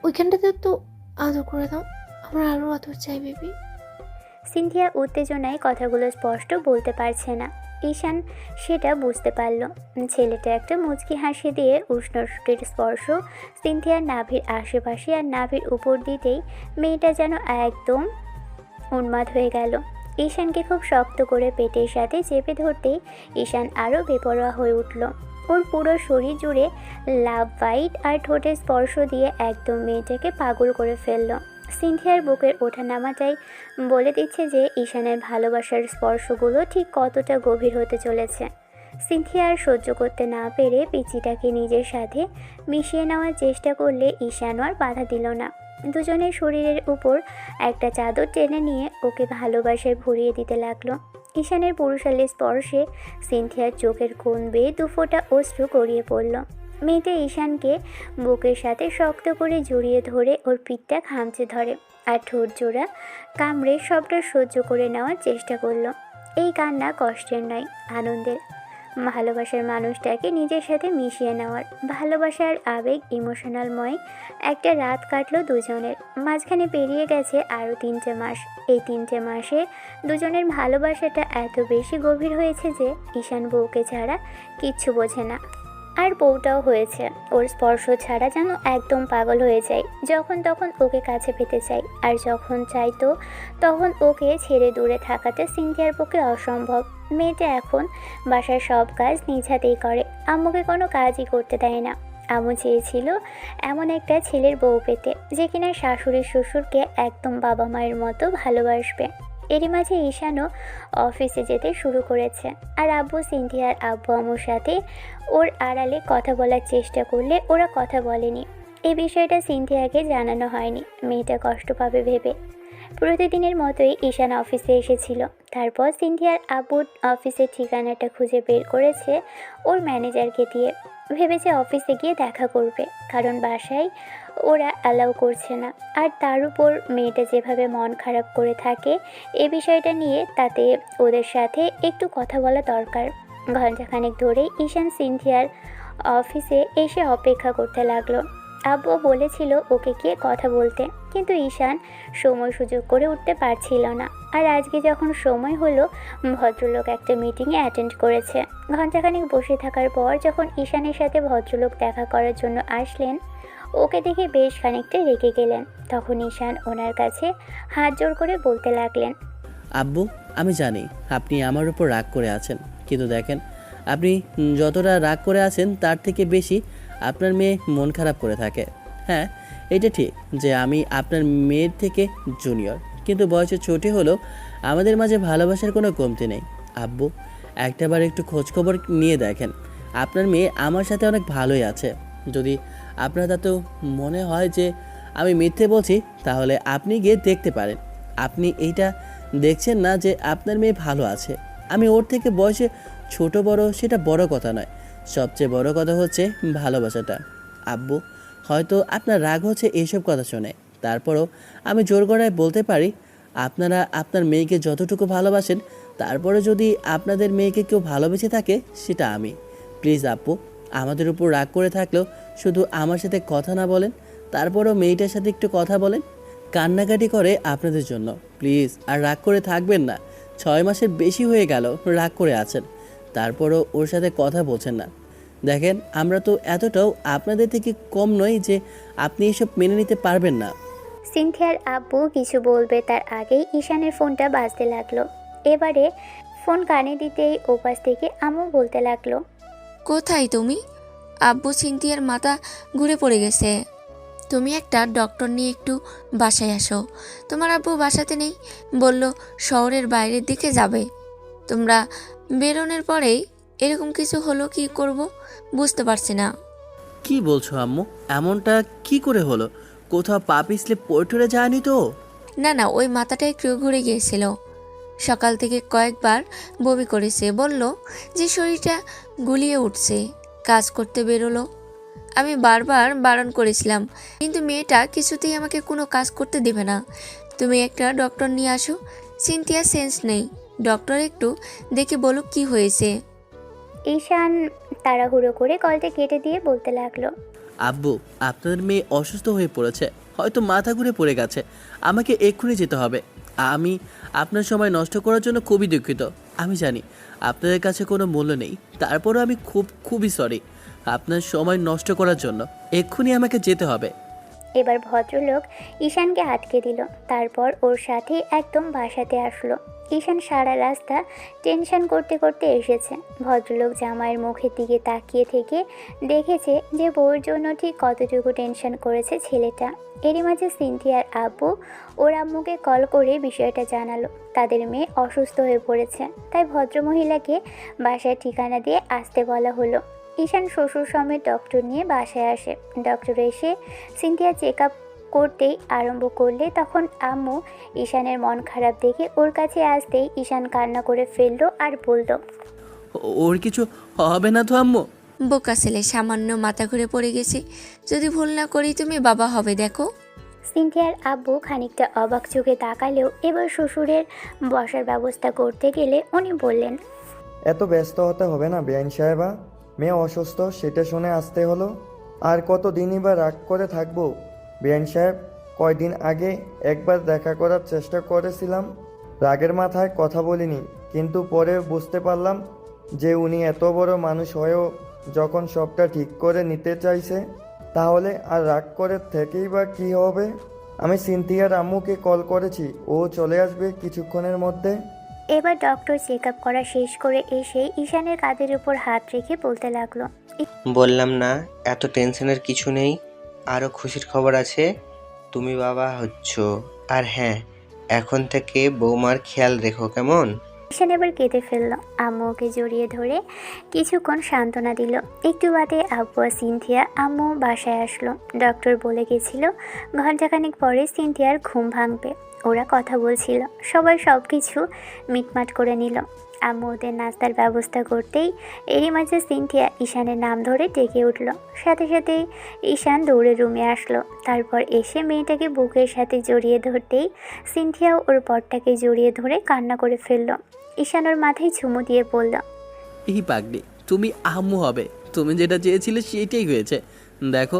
ওইখানটাতে তো আদর করে দাও, আমার আরও আদর চাই বেবি। সিনথিয়া উত্তেজনায় কথাগুলো স্পষ্ট বলতে পারছে না। ঈশান সেটা বুঝতে পারল। ছেলেটা একটা মুচকি হাসি দিয়ে উষ্ণ ঠোঁটের স্পর্শ সিনথিয়ার নাভির আশেপাশে আর নাভির উপর দিতেই মেয়েটা যেন একদম উন্মাদ হয়ে গেল। ঈশানকে খুব শক্ত করে পেটের সাথে চেপে ধরতেই ঈশান আরও বেপরোয়া হয়ে উঠল। ওর পুরো শরীর জুড়ে লাভ বাইট আর ঠোঁটের স্পর্শ দিয়ে একদম মেয়েটাকে পাগল করে ফেলল। সিনথিয়ার বুকের ওঠানামাটাই বলে দিচ্ছে যে ঈশানের ভালোবাসার স্পর্শগুলো ঠিক কতটা গভীর হতে চলেছে। সিনথিয়া আর সহ্য করতে না পেরে পিচিটাকে নিজের সাথে মিশিয়ে নেওয়ার চেষ্টা করলে ঈশানও আর বাধা দিল না। দুজনের শরীরের উপর একটা চাদর টেনে নিয়ে ওকে ভালোবাসায় ভরিয়ে দিতে লাগলো। ঈশানের পুরুষালী স্পর্শে সিনথিয়ার চোখের কোণ বেয়ে 2 ফোঁটা অশ্রু গড়িয়ে পড়ল। মেয়েটা ঈশানকে বুকের সাথে শক্ত করে জড়িয়ে ধরে ওর পিঠটা খামচে ধরে আর ঠোঁট জোড়া কামড়ে সবটা সহ্য করে নেওয়ার চেষ্টা করলো। এই কান্না কষ্টের নয়, আনন্দের। ভালোবাসার মানুষটাকে নিজের সাথে মিশিয়ে নেওয়ার, ভালোবাসার আবেগ ইমোশনালময় একটা রাত কাটলো দুজনের। মাঝখানে পেরিয়ে গেছে আরও 3টে মাস। এই 3টে মাসে দুজনের ভালোবাসাটা এত বেশি গভীর হয়েছে যে ঈশান বউকে ছাড়া কিচ্ছু বোঝে না। আর বউটাও হয়েছে। ওর স্পর্শ ছাড়া যেন একদম পাগল হয়ে যায়। যখন তখন ওকে কাছে পেতে চাই, আর যখন চাইতো তখন ওকে ছেড়ে দূরে থাকাটা সিনথিয়ার পক্ষে অসম্ভব। মেয়েটা এখন বাসার সব কাজ নিজ হাতেই করে, আম্মুকে কোনো কাজই করতে দেয় না। আম্মু চেয়েছিল এমন একটা ছেলের বউ পেতে, যে কিনা শাশুড়ি শ্বশুরকে একদম বাবা মায়ের মতো ভালোবাসবে। এরই মাঝে ঈশানও অফিসে যেতে শুরু করেছে, আর আব্বু সিনথিয়ার আব্বু আম্মুর সাথে ওর আড়ালে কথা বলার চেষ্টা করলে ওরা কথা বলেনি। এই বিষয়টা সিনথিয়াকে জানানো হয়নি, মেয়েটা কষ্ট পাবে ভেবে। প্রতিদিনের মতোই ঈশান অফিসে এসেছিল। তারপর সিনথিয়ার আব্বুর অফিসের ঠিকানাটা খুঁজে বের করেছে ওর ম্যানেজারকে দিয়ে। ভেবেছে অফিসে গিয়ে দেখা করবে, কারণ বাসায় ওরা অ্যালাউ করছে না। আর তার উপর মেয়েটা যেভাবে মন খারাপ করে থাকে, এ বিষয়টা নিয়ে তাতে ওদের সাথে একটু কথা বলা দরকার। ঘণ্টাখানেক ধরেই ঈশান সিনথিয়ার অফিসে এসে অপেক্ষা করতে লাগলো। আব্বু বলেছিল ওকে গিয়ে কথা বলতে, কিন্তু ঈশান সময় সুযোগ করে উঠতে পারছিল না। আর আজকে যখন সময় হলো, ভদ্রলোক একটা মিটিংয়ে অ্যাটেন্ড করেছে। ঘণ্টাখানেক বসে থাকার পর যখন ঈশানের সাথে ভদ্রলোক দেখা করার জন্য আসলেন, ওকে দেখে বেশ খানিকটা রেগে গেলেন। তখন ঈশান ওনার কাছে হাত জোড় করে বলতে লাগলেন, আব্বু, আমি জানি আপনি আমার উপর রাগ করে আছেন, কিন্তু দেখেন, আপনি যতটা রাগ করে আছেন তার থেকে বেশি আপনার মেয়ে মন খারাপ করে থাকে। হ্যাঁ, এটা ঠিক যে আমি আপনার মেয়ের থেকে জুনিয়র, কিন্তু বয়সে ছোটই হলেও আমাদের মাঝে ভালোবাসার কোনো কমতি নেই। আব্বু, একটাবার একটু খোঁজখবর নিয়ে দেখেন, আপনার মেয়ে আমার সাথে অনেক ভালোই আছে। যদি আপনার তাতেও মনে হয় যে আমি মিথ্যে বলছি, তাহলে আপনি গিয়ে দেখতে পারেন। আপনি এইটা দেখছেন না যে আপনার মেয়ে ভালো আছে। আমি ওর থেকে বয়সে ছোট বড় সেটা বড় কথা নয়, সবচেয়ে বড় কথা হচ্ছে ভালোবাসাটা। আব্বু, হয়তো আপনার রাগ হচ্ছে এইসব কথা শুনে, তারপরও আমি জোর গলায় বলতে পারি, আপনারা আপনার মেয়েকে যতটুকু ভালোবাসেন, তারপরে যদি আপনাদের মেয়েকে কেউ ভালোবেসে থাকে, সেটা আমি। প্লিজ আব্বু, আমাদের উপর রাগ করে থাকলেও শুধু আমার সাথে কথা না বলেন, তারপরও মেয়েটার সাথে একটু কথা বলেন। কান্নাকাটি করে আপনাদের জন্য, প্লিজ আর রাগ করে থাকবেন না। 6 মাসের বেশি হয়ে গেল রাগ করে আছেন, তারপরও ওর সাথে কথা বলছেন না। দেখেন, আমরা তো এতটাও আপনাদের থেকে কম নই যে আপনি এসব মেনে নিতে পারবেন না। সিনথিয়ার আব্বু কিছু বলবে তার আগেই ঈশানের ফোনটা বাজতে লাগলো। এবারে ফোন কানে দিতেই ওপাশ থেকে আম্মু বলতে লাগলো, কোথায় তুমি? আব্বু সিনথিয়ার মাথা ঘুরে পড়ে গেছে। তুমি একটা ডক্টর নিয়ে একটু বাসায় আসো। তোমার আব্বু বাসাতে নেই, বলল শহরের বাইরের দিকে যাবে। তোমরা বেরোনোর পরেই এরকম কিছু হলো, কি করব বুঝতে পারছি না। কি বলছো আম্মু? এমনটা কি করে হলো? কোথাও পা পিছলে পড়ে টরে যায়নি তো? না না, ওই মাথাটা একটু ঘুরে গিয়েছিল। সকাল থেকে কয়েকবার বমি করেছে, বলল যে শরীরটা গুলিয়ে উঠছে, কাজ করতে বেরোলো। আমি বারবার বারণ করেছিলাম, কিন্তু মেয়েটা কিছুতেই আমাকে কোনো কাজ করতে দেবে না। তুমি একটা ডক্টর নিয়ে আসো। সিনথিয়া সেন্স নেই, ডক্টর একটু দেখে বলুক কি হয়েছে। ঈশান তাড়াহুড়ো করে কলটা কেটে দিয়ে বলতে লাগলো, আব্বু, আপনাদের মেয়ে অসুস্থ হয়ে পড়েছে, হয়তো মাথা ঘুরে পড়ে গেছে। আমাকে এক্ষুনি যেতে হবে। আমি আপনার সময় নষ্ট করার জন্য খুবই দুঃখিত। আমি জানি আপনাদের কাছে কোনো মূল্য নেই, তারপরও আমি খুবই সরি আপনার সময় নষ্ট করার জন্য। এক্ষুনি আমাকে যেতে হবে। এবার ভদ্রলোক ঈশানকে আটকে দিল, তারপর ওর সাথে একদম বাসাতে আসলো। ঈশান সারা রাস্তা টেনশন করতে করতে এসেছে। ভদ্রলোক জামাইয়ের মুখের দিকে তাকিয়ে থেকে দেখেছে যে বউর জন্য ঠিক কতটুকু টেনশন করেছে ছেলেটা। এরই মাঝে সিনথিয়ার আব্বু ওর আম্মুকে কল করে বিষয়টা জানালো, তাদের মেয়ে অসুস্থ হয়ে পড়েছে, তাই ভদ্রমহিলাকে বাসার ঠিকানা দিয়ে আসতে বলা হলো। ঈশান শ্বশুর সমেত ডক্টর নিয়ে বাসায় আসে। ডক্টর এসে সিনথিয়া চেক আপ করতেই আরম্ভ করলে তখন আম্মু ঈশানের মন খারাপ দেখে ওর কাছে আসতেই ঈশান কান্না করে ফেললো আর বলল, ওর কিছু হবে না তো আম্মু? বোকা ছেলে, সামান্য মাথা ঘুরে পড়ে গেছে। যদি ভুল না করি তুমি বাবা হবে, দেখো। সিনথিয়ার আব্বু খানিকটা অবাক চোখে তাকালেও এবার শ্বশুরের বসার ব্যবস্থা করতে গেলে উনি বললেন, এত ব্যস্ত হতে হবে না বেআইন সাহেবা, মেয়ে অসুস্থ সেটা শুনে আসতে হলো। আর কতদিনই বা রাগ করে থাকবো বেআইন সাহেব? কয়দিন আগে একবার দেখা করার চেষ্টা করেছিলাম, রাগের মাথায় কথা বলিনি, কিন্তু পরে বুঝতে পারলাম যে উনি এত বড় মানুষ হয়েও যখন সবটা ঠিক করে নিতে চাইছে, তাহলে আর রাগ করে থেকেই বা কী হবে? আমি সিনথিয়ার আম্মুকে কল করেছি, ও চলে আসবে কিছুক্ষণের মধ্যে। এবার ডক্টর চেক আপ করা শেষ করে এসে ঈশানের কাঁধের উপর হাত রেখে বলতে লাগলো, বললাম না এত টেনশনের কিছু নেই, আরও খুশির খবর আছে, তুমি বাবা হচ্ছ। আর হ্যাঁ, এখন থেকে বৌমার খেয়াল রেখো কেমন? ঈশান এবার কেঁদে ফেললো। আম্মু ওকে জড়িয়ে ধরে কিছুক্ষণ সান্ত্বনা দিল। একটু বাদে আব্বু আর সিনথিয়া আম্মু বাসায় আসলো। ডক্টর বলে গেছিল ঘন্টাখানেক পরে সিনথিয়ার ঘুম ভাঙবে। ওরা কথা বলছিল, সবাই সব কিছু মিটমাট করে নিল। আম্মু ওদের নাস্তার ব্যবস্থা করতেই এরই মাঝে সিনথিয়া ঈশানের নাম ধরে ডেকে উঠল। সাথে সাথেই ঈশান দৌড়ে রুমে আসলো। তারপর এসে মেয়েটাকে বুকের সাথে জড়িয়ে ধরতেই সিনথিয়াও ওর পরটাকে জড়িয়ে ধরে কান্না করে ফেলল। ঈশান ওর মাথায় চুমু দিয়ে বলল, এই পাগলি, তুমি আম্মু হবে। তুমি যেটা চেয়েছিলে সেটাই হয়েছে। দেখো,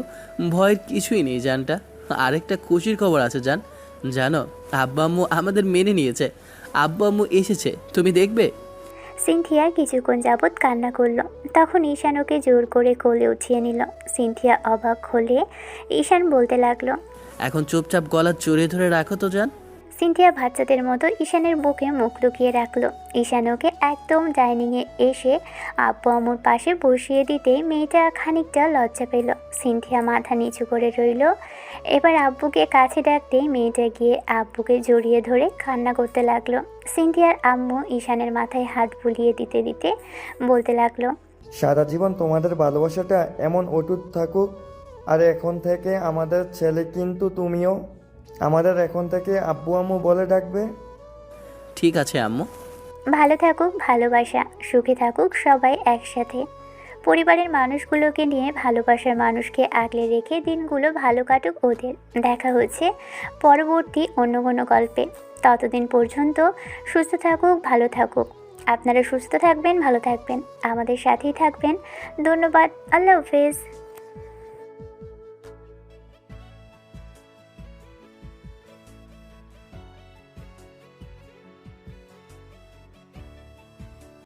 ভয়ের কিছুই নেই জানটা। আরেকটা খুশির খবর আছে জান। জানো, আব্বা আম্মু আমাদের মেনে নিয়েছে। আব্বা আম্মু এসেছে, তুমি দেখবে। সিনথিয়া কিছুক্ষণ যাবৎ কান্না করলো। তখন ঈশান ওকে জোর করে কোলে উঠিয়ে নিল। সিনথিয়া অবাক হলে ঈশান বলতে লাগলো, এখন চুপচাপ গলা জড়িয়ে ধরে রাখো তো জান। সিনথিয়া বাচ্চাদের মতো ঈশানের বুকে মুখ লুকিয়ে রাখলো। ঈশান ওকে একদম ডাইনিংয়ে এসে আব্বু আম্মুর পাশে বসিয়ে দিতেই মেয়েটা খানিকটা লজ্জা পেল। সিনথিয়া মাথা নিচু করে রইল। এবার আব্বুকে কাছে ডাকতেই মেয়েটা গিয়ে আব্বুকে জড়িয়ে ধরে কান্না করতে লাগলো। সিনথিয়ার আম্মু ঈশানের মাথায় হাত বুলিয়ে দিতে দিতে বলতে লাগলো, সারা জীবন তোমাদের ভালোবাসাটা এমন অটুট থাকুক। আর এখন থেকে আমাদের ছেলে কিন্তু তুমিও আমাদের এখন থেকে আব্বু আম্মু বলে ডাকবে। ঠিক আছে আম্মু। ভালো থাকুক ভালোবাসা, সুখে থাকুক সবাই একসাথে। পরিবারের মানুষগুলোকে নিয়ে ভালোবাসার মানুষকে আগলে রেখে দিনগুলো ভালো কাটুক ওদের। দেখা হচ্ছে পরবর্তী অন্য কোনো গল্পে। ততদিন পর্যন্ত সুস্থ থাকুক, ভালো থাকুক। আপনারা সুস্থ থাকবেন, ভালো থাকবেন, আমাদের সাথেই থাকবেন। ধন্যবাদ। আল্লাহ হাফেজ।